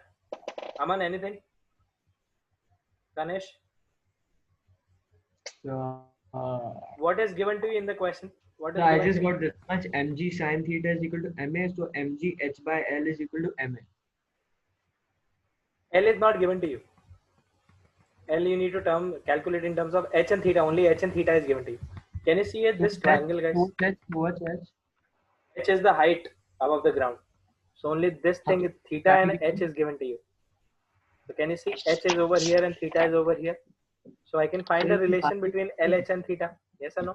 Aman, anything? Ganesh, what is given to you in the question? What is I given just to you? got this much. Mg sin theta is equal to ma, so mg h by l is equal to ma. L is not given to you. L you need to calculate in terms of h and theta. Only h and theta is given to you. Can you see this triangle, guys? What's h? H is the height above the ground. So only this thing is theta and h is given to you. So can you see h is over here and theta is over here? So I can find a relation between LH and theta. Yes or no?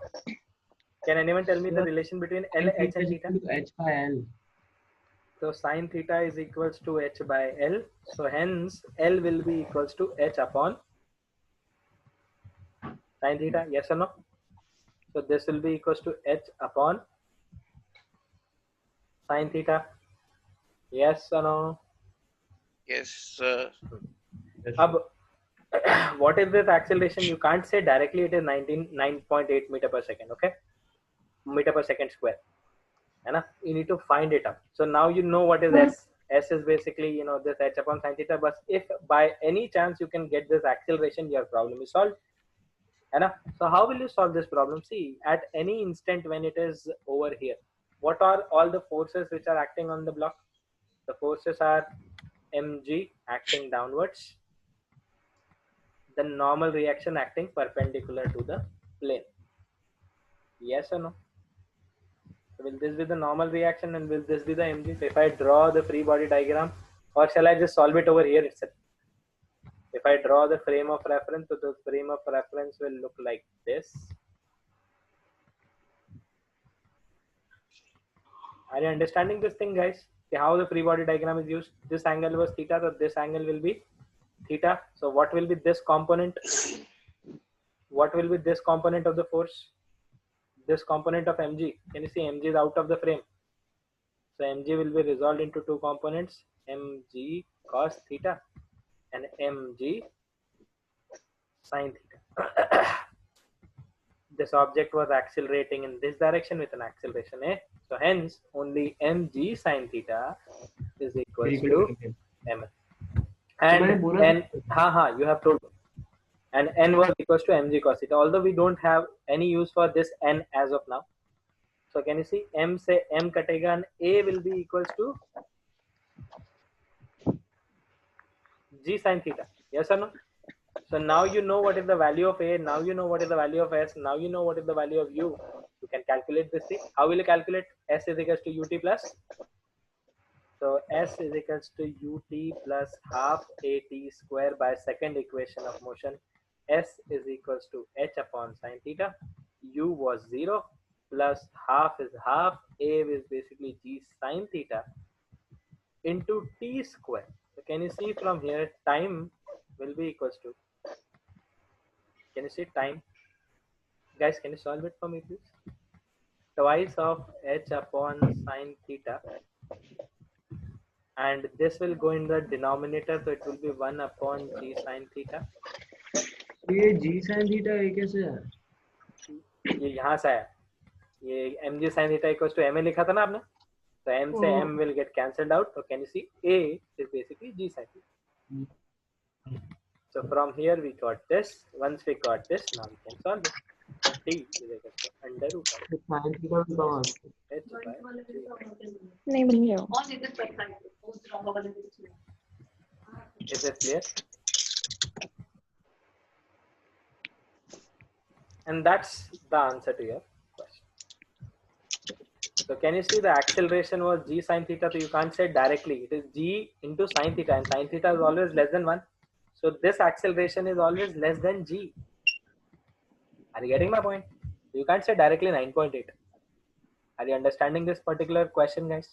Can anyone tell me the relation between LH and theta? H by l. So sine theta is equals to h by l. So hence L will be equals to h upon sine theta. Yes or no? So this will be equals to h upon sine theta. Yes or no? Yes, sir. Ab, what is this acceleration? You can't say directly it is 9.8 meter per second. Okay, meter per second square. And you need to find it up. So now you know what is s. S is basically this h upon sine theta. But if by any chance you can get this acceleration, your problem is solved. So how will you solve this problem? See, at any instant when it is over here, what are all the forces which are acting on the block? The forces are mg acting downwards, the normal reaction acting perpendicular to the plane. Yes or no? So will this be the normal reaction and will this be the mg? So if I draw the free body diagram, or shall I just solve it over here itself? If I draw the frame of reference, so the frame of reference will look like this. Are you understanding this thing, guys? See how the free body diagram is used? This angle was theta, so this angle will be theta. So what will be this component? What will be this component of the force? This component of mg. Can you see mg is out of the frame? So mg will be resolved into two components, mg cos theta and mg sin theta. This object was accelerating in this direction with an acceleration a. So hence only mg sin theta is equals to m. And you have told me. And n was equals to mg cos theta. Although we don't have any use for this n as of now. So can you see m say m katega and a will be equals to g sin theta. Yes or no? So now you know what is the value of a. Now you know what is the value of s. Now you know what is the value of u. You can calculate this thing. How will you calculate? S is equals to ut plus. So s is equals to ut plus half at square by second equation of motion. S is equals to h upon sine theta. U was 0 plus half is half. A is basically g sine theta into t square. So can you see from here time will be equals to, can you see time? Guys, can you solve it for me please? Twice of h upon sine theta, and this will go in the denominator, so it will be 1 upon g sine theta. ये g sin theta ये कैसे है? ये यहाँ से आया, ये mg sin theta equals to ma लिखा था ना आपने, so m से m will get cancelled out. So can you see a is basically g sin theta. So from here we got this. Once we got this, now we can solve it. T is equal to under root of Sin theta will come on. h by g. नहीं बन रहे हो. Is it clear? And that's the answer to your question. So can you see the acceleration was g sin theta? So you can't say directly. It is g into sin theta, and sin theta is always less than 1. So this acceleration is always less than g. Are you getting my point? You can't say directly 9.8. Are you understanding this particular question, guys?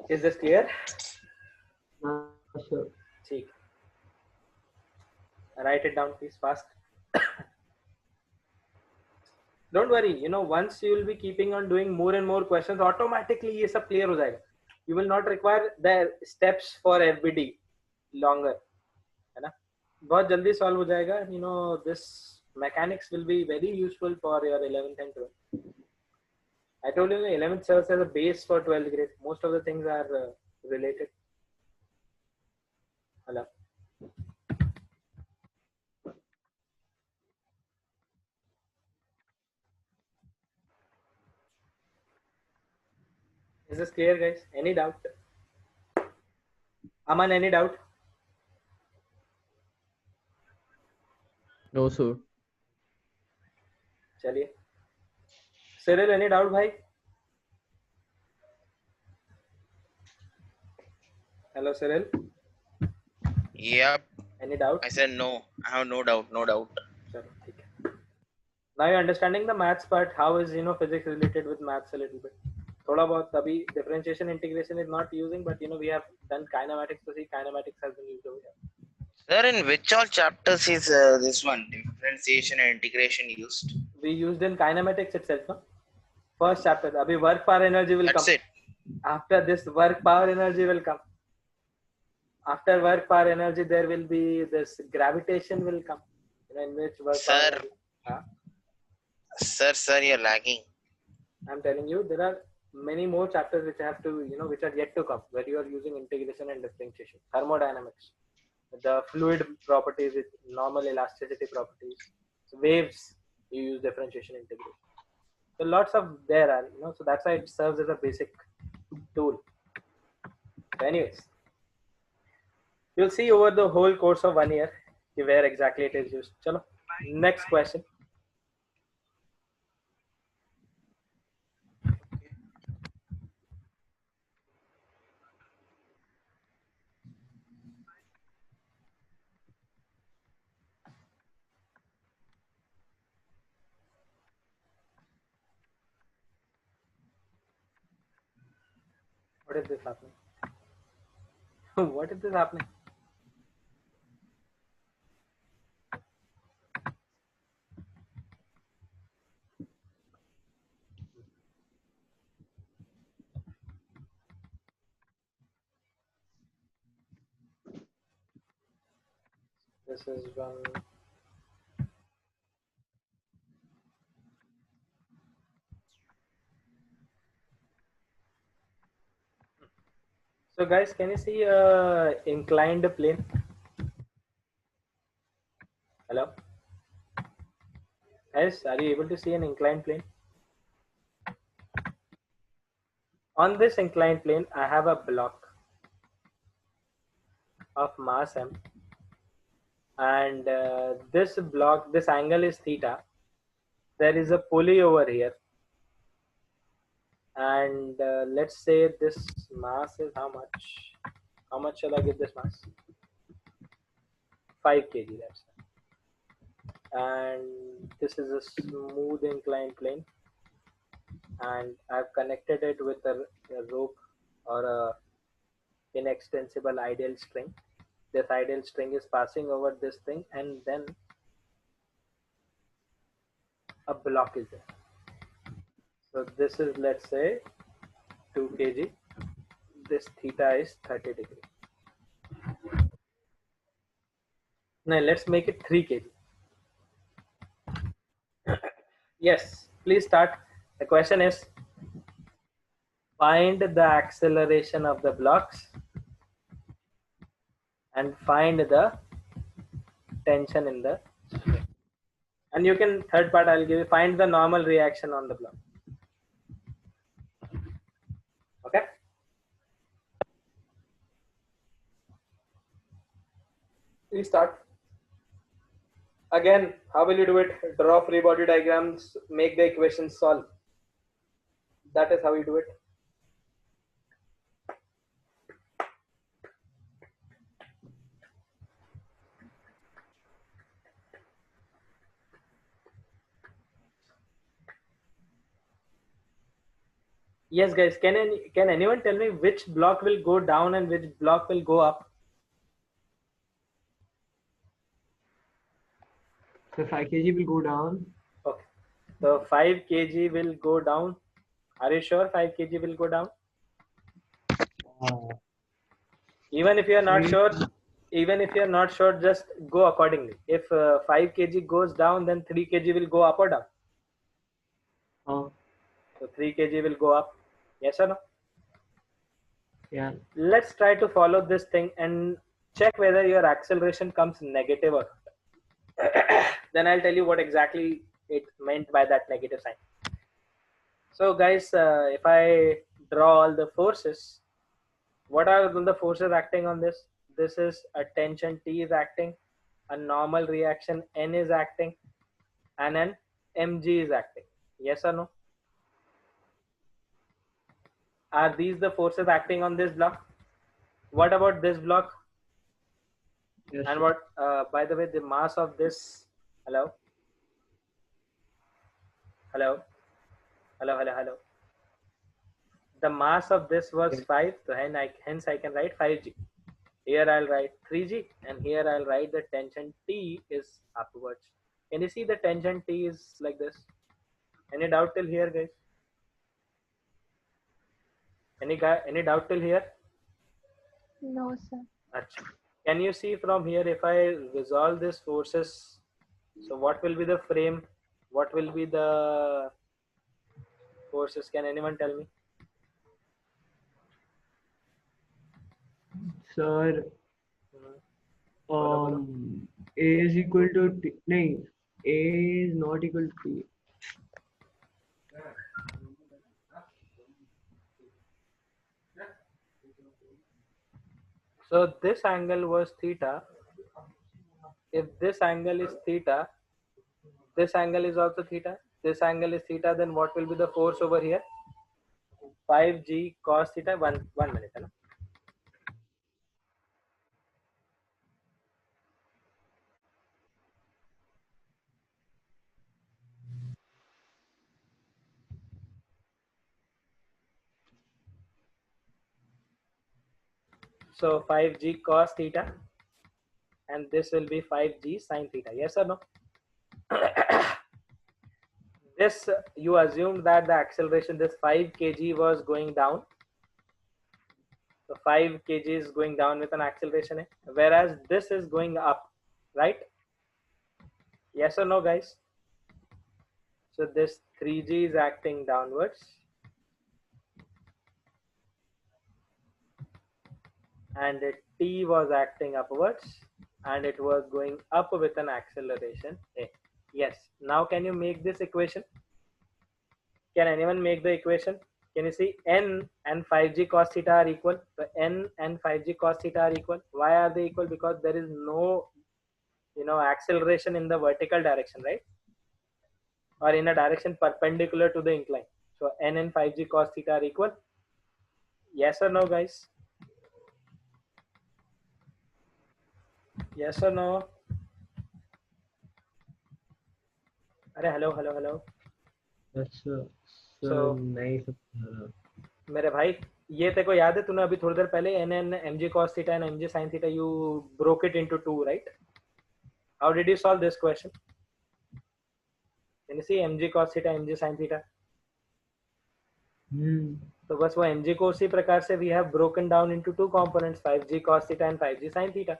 Is this clear? Sure. Cheek. Write it down please fast. Don't worry, once you will be keeping on doing more and more questions, automatically ये सब clear हो जाएगा. You will not require the steps for FBD longer, है ना? बहुत जल्दी solve हो जाएगा. This mechanics will be very useful for your 11th and 12th. I told you the 11th serves as a base for 12th grade. Most of the things are related. Hello. Is this clear, guys? Any doubt? Aman, any doubt? No, sir. चलिए. Cyril, any doubt, bhai? Hello, Cyril. Yep. Any doubt? I said no. I have no doubt. No doubt. चलो, ठीक है. Now you're understanding the maths part. How is physics related with maths a little bit? थोड़ा बहुत अभी differentiation integration is not using, but we have done kinematics. So see, kinematics has been used over here. Sir, in which all chapters is this one differentiation and integration used? We used in kinematics itself, no? First chapter. Abhi work power energy will That's come. it. After this, work power energy will come. After work power energy, there will be this gravitation will come. In which work power Sir. energy. Huh? Sir, you're lagging. I'm telling you, there are many more chapters which have to, which are yet to come, where you are using integration and differentiation, thermodynamics, the fluid properties with normal elasticity properties, waves, you use differentiation integration. So lots of there are, so that's why it serves as a basic tool. So anyways, you'll see over the whole course of 1 year where exactly it is used. Chalo, next question. What is this happening? What is this happening? This is one. So guys, can you see a inclined plane? Hello? Guys, are you able to see an inclined plane? On this inclined plane, I have a block of mass m, and this block, this angle is theta. There is a pulley over here, and let's say this mass is how much? How much shall I give this mass? 5 kg. That's it. And this is a smooth inclined plane, and I've connected it with a rope or a inextensible ideal string. This ideal string is passing over this thing, and then a block is there. So this is, let's say, 2 kg. This theta is 30 degree. Now let's make it 3 kg. Yes, please start. The question is, find the acceleration of the blocks and find the tension in the string. And you can, third part I'll give you, find the normal reaction on the block. Okay? Please start. Again, how will you do it? Draw free body diagrams, make the equations solve. That is how you do it. Yes, guys, can anyone tell me which block will go down and which block will go up? So 5 kg will go down. Okay. So 5 kg will go down. Are you sure 5 kg will go down? Even if you are not sure, just go accordingly. If 5 kg goes down, then 3 kg will go up or down. Uh, So So 3 kg will go up. Yes or no? Yeah. Let's try to follow this thing and check whether your acceleration comes negative or not. Then I'll tell you what exactly it meant by that negative sign. So guys, if I draw all the forces, what are the forces acting on this? This is a tension T is acting, a normal reaction N is acting, and an mg is acting. Yes or no? Are these the forces acting on this block? What about this block? Yes, And sir. what, by the way, the mass of this, hello, hello, hello. The mass of this was Okay. 5, so hence I can write 5g. Here I'll write 3g, and here I'll write the tension T is upwards. Can you see the tension T is like this? Any doubt till here, guys? Any doubt till here? No, sir. Achha. Can you see from here, if I resolve these forces, so what will be the frame? What will be the forces? Can anyone tell me? Sir, Hmm. Bolo. A is equal to T. No, A is not equal to T. So this angle was theta. If this angle is theta, this angle is also theta. This angle is theta. Then what will be the force over here? 5g cos theta. One minute. Hai na? So 5g cos theta, and this will be 5g sin theta. Yes or no? This you assumed that the acceleration, this 5 kg was going down. So 5 kg is going down with an acceleration, whereas this is going up, right? Yes or no, guys? So this 3g is acting downwards, and T was acting upwards, and it was going up with an acceleration A. Yes. Now can you make this equation? Can anyone make the equation? Can you see n and 5g cos theta are equal? So n and 5g cos theta are equal. Why are they equal? Because there is no, acceleration in the vertical direction, right? Or in a direction perpendicular to the incline. So n and 5g cos theta are equal. Yes or no, guys? Yes or no? Hello. That's So nice. मेरे भाई, ये तेरे को याद है, तूने अभी थोड़ी देर पहले n and mg cos theta and mg sin theta, you broke it into 2, right? How did you solve this question? Can you see mg cos theta, mg sin theta? तो बस वो mg को उसी प्रकार से we have broken down into 2 components, 5g cos theta and 5g sin theta.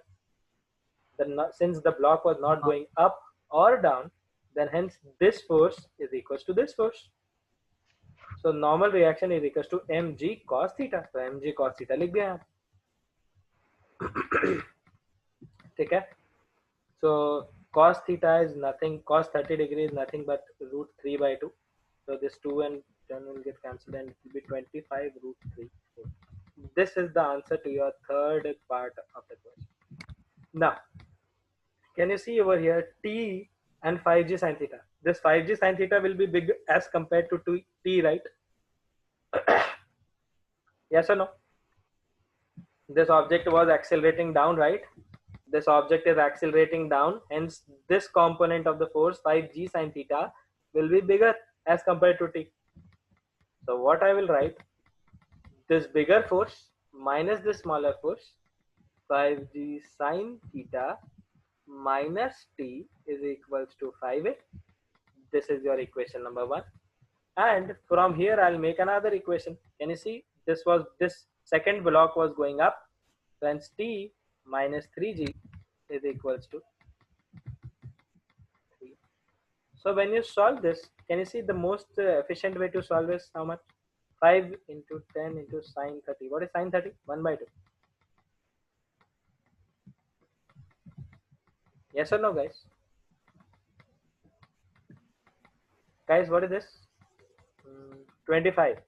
Since the block was not going up or down, then hence this force is equals to this force. So normal reaction is equals to mg cos theta. So mg cos theta लिख दिया यहाँ. ठीक है? So cos theta is nothing, cos 30 degree is nothing but root 3 by 2. So this 2 and 10 will get cancelled, and it will be 25 root 3. This is the answer to your third part of the question. Now, can you see over here T and 5g sin theta? This 5g sin theta will be big as compared to T, right? Yes or no? This object was accelerating down, right? This object is accelerating down, hence this component of the force 5g sin theta will be bigger as compared to T. So what I will write, this bigger force minus this smaller force, 5g sin theta minus T is equals to 5a. This is your equation number 1. And from here I'll make another equation. Can you see, this second block was going up, hence T minus 3g is equals to 3. So when you solve this, Can you see the most efficient way to solve is how much? 5 into 10 into sine 30. What is sine 30? 1 by 2. Yes or no, guys? Guys, what is this? 25.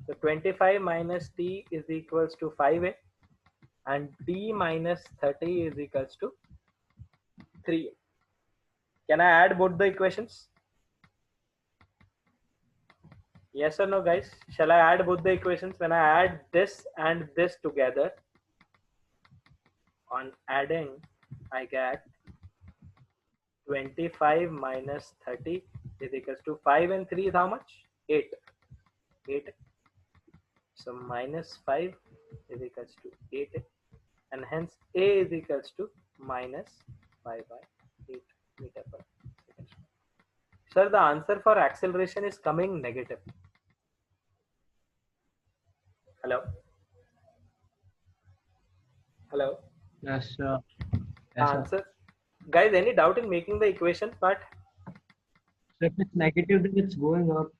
So 25 minus t is equals to 5a, and t minus 30 is equals to 3a. Can I add both the equations? Yes or no, guys? Shall I add both the equations? When I add this and this together, on adding, I get 25 minus 30 is equals to 5 and 3 is how much? 8. 8. So minus 5 is equals to 8, and hence a is equals to minus 5 by 8 meter per second. Sir, the answer for acceleration is coming negative. Hello? Hello? Yes, sir. Yes, sir. Answer. Guys, any doubt in making the equation part? So if it's negative, then it's going up.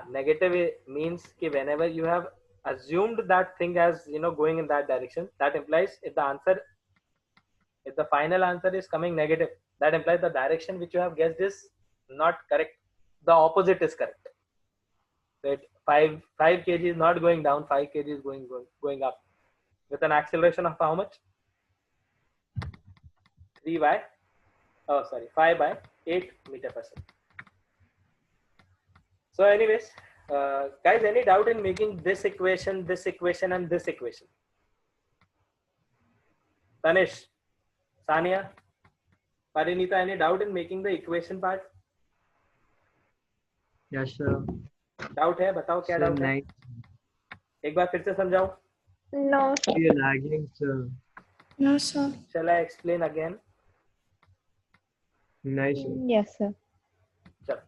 Negative means कि whenever you have assumed that thing as going in that direction, that implies if the final answer is coming negative, that implies the direction which you have guessed is not correct. The opposite is correct. Right? 5 kg is not going down, 5 kg is going up with an acceleration of how much? 5 by 8 meter per second. So anyways, guys, any doubt in making this equation, and this equation? Tanish, Sania, Parinita, any doubt in making the equation part? Yes, sir. Doubt है? बताओ क्या Sir, doubt है? nice. एक बार फिर से समझाओ. No, sir. You're lagging, sir. No, sir. Shall I explain again? Nice, sir. Yes, sir. चलो,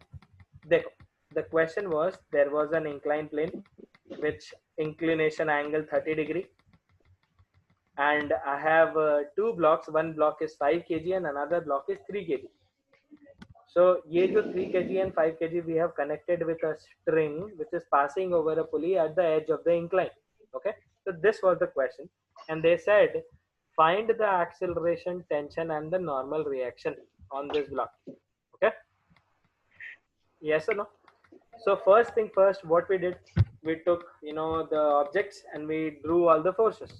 देखो. The question was, there was an inclined plane which inclination angle 30 degree, and I have two blocks. One block is 5 kg and another block is 3 kg. So ये जो 3 kg and 5 kg we have connected with a string which is passing over a pulley at the edge of the incline. Okay, so this was the question, and they said find the acceleration, tension, and the normal reaction on this block. Okay, yes or no? So first thing first, what we did, we took the objects and we drew all the forces.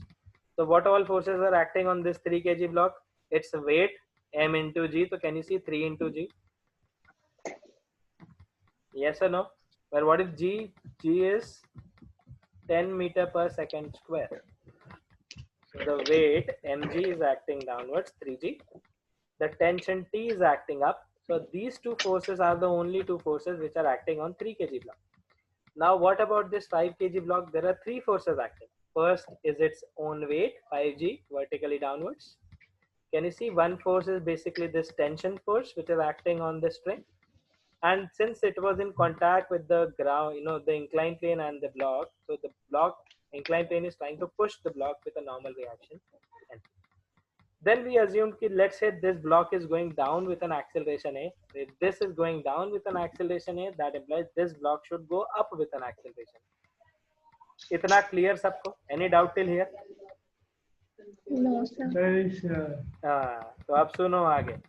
So what all forces are acting on this 3 kg block? It's weight m into g. So can you see 3 into g? Yes or no? Well, what is g? G is 10 meter per second square. So the weight mg is acting downwards, 3g. The tension T is acting up. So these two forces are the only two forces which are acting on 3 kg block. Now what about this 5 kg block? There are three forces acting. First is its own weight, 5g, vertically downwards. Can you see one force is basically this tension force which is acting on the string? And since it was in contact with the ground, the inclined plane and the block, so the block inclined plane is trying to push the block with a normal reaction. And then we assumed that, let's say this block is going down with an acceleration a. If this is going down with an acceleration a, that implies this block should go up with an acceleration. इतना clear सबको? Any doubt till here? No, sir. Yes, sir. तो अब सुनो आगे.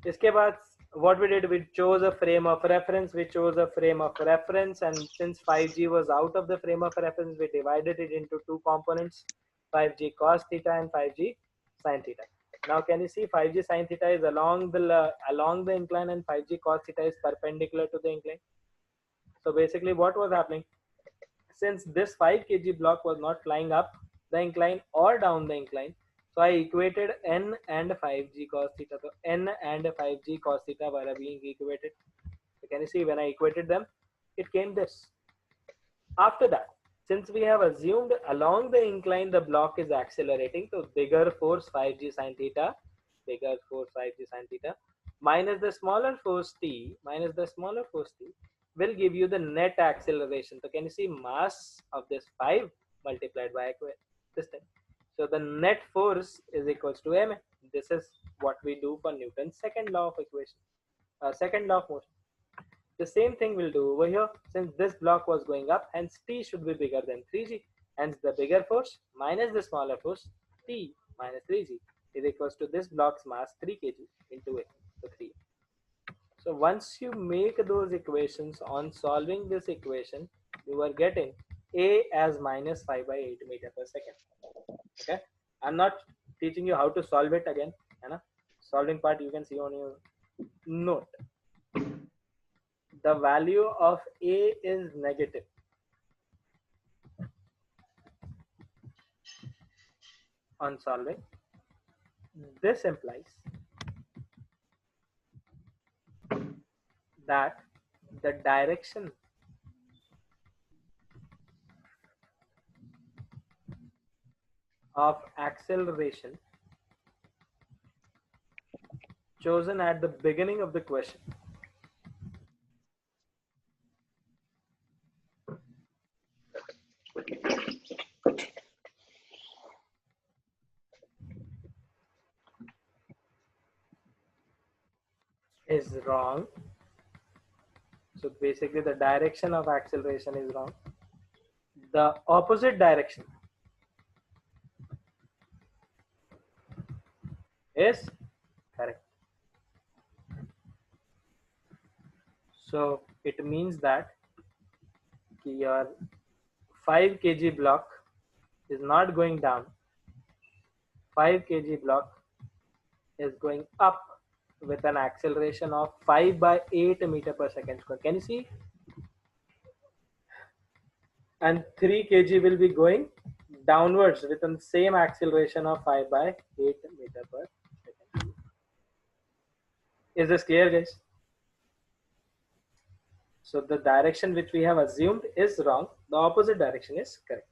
इसके बाद what we did, we chose a frame of reference. And since 5g was out of the frame of reference, we divided it into two components, 5g cos theta and 5g sin theta. Now can you see 5g sin theta is along the incline and 5g cos theta is perpendicular to the incline. So basically what was happening, since this 5 kg block was not flying up the incline or down the incline, so I equated n and 5g cos theta. So n and 5g cos theta were being equated. So can you see when I equated them, it came this. After that, since we have assumed along the incline the block is accelerating, so bigger force 5g sin theta, minus the smaller force t, will give you the net acceleration. So can you see mass of this 5 multiplied by distance? So the net force is equals to ma. This is what we do for Newton's second law of motion. The same thing we'll do over here. Since this block was going up, hence T should be bigger than 3g. Hence the bigger force minus the smaller force, T minus 3g, is equals to this block's mass 3 kg into A, so 3. So once you make those equations, on solving this equation, you are getting A as minus 5 by 8 meter per second. Okay, I'm not teaching you how to solve it again. Solving part you can see on your note. The value of A is negative. On solving, this implies that the direction of acceleration chosen at the beginning of the question is wrong. So basically the direction of acceleration is wrong. The opposite direction is correct. So it means that your 5 kg block is not going down. 5 kg block is going up with an acceleration of 5 by 8 meter per second square. Can you see? And 3 kg will be going downwards with the same acceleration of 5 by 8 meter per second. Is this clear, guys? So the direction which we have assumed is wrong. The opposite direction is correct.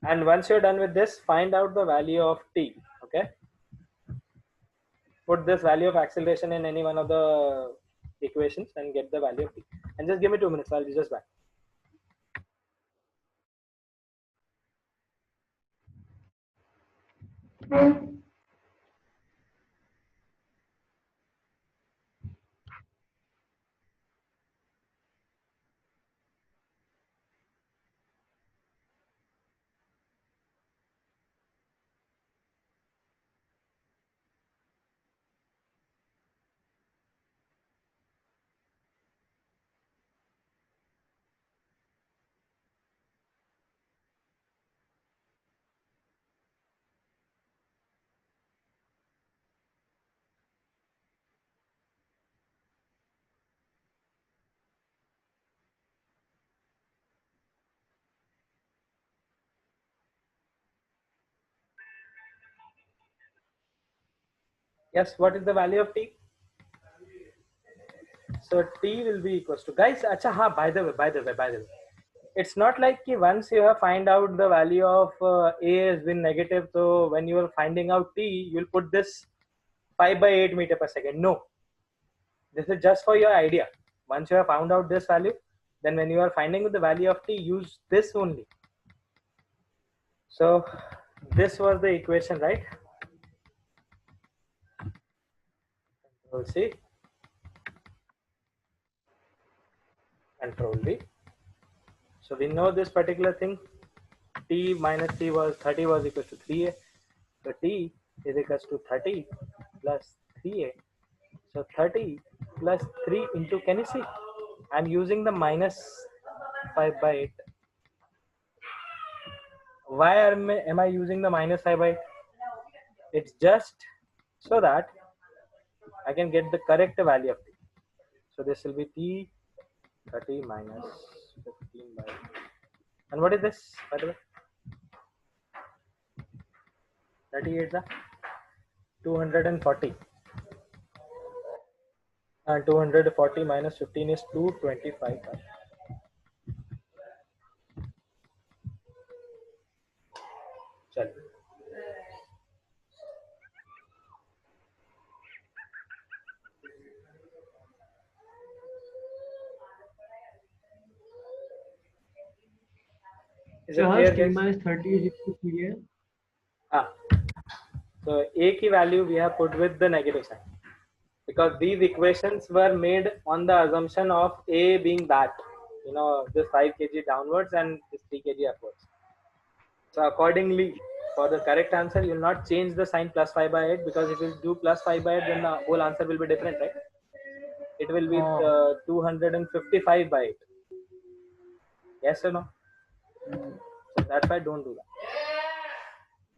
And once you're done with this, find out the value of T. Okay. Put this value of acceleration in any one of the equations and get the value of T. And just give me 2 minutes. I'll be just back. Yes, what is the value of T? So T will be equals to, guys, acha, ha, by the way, it's not like once you have find out the value of A has been negative, so when you are finding out T, you'll put this 5 by 8 meter per second. No, this is just for your idea. Once you have found out this value, then when you are finding the value of T, use this only. So this was the equation, right? Control C, Control V. So we know this particular thing. T minus T was 30 was equal to 3A. So T is equals to 30 plus 3A. So 30 plus 3 into, can you see? I'm using the minus 5 by 8. Why am I using the minus 5 by 8? It's just so that I can get the correct value of T. So this will be T 30 minus 15 by 8. And what is this, by the way? 38 is 240. 240 minus 15 is 225. Chalo. Is it So clear, T guys? minus 30 is equal to 3A. So A key value we have put with the negative sign. because these equations were made on the assumption of A being that, this 5 kg downwards and this 3 kg upwards. So accordingly, for the correct answer, you will not change the sign plus 5 by 8, because if you do plus 5 by 8, then the whole answer will be different, right? It will be 255 by 8. Yes or no? So that's why don't do that.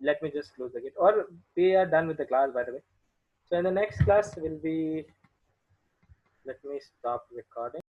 Let me just close the gate. Or we are done with the class, by the way. So in the next class will be, let me stop recording.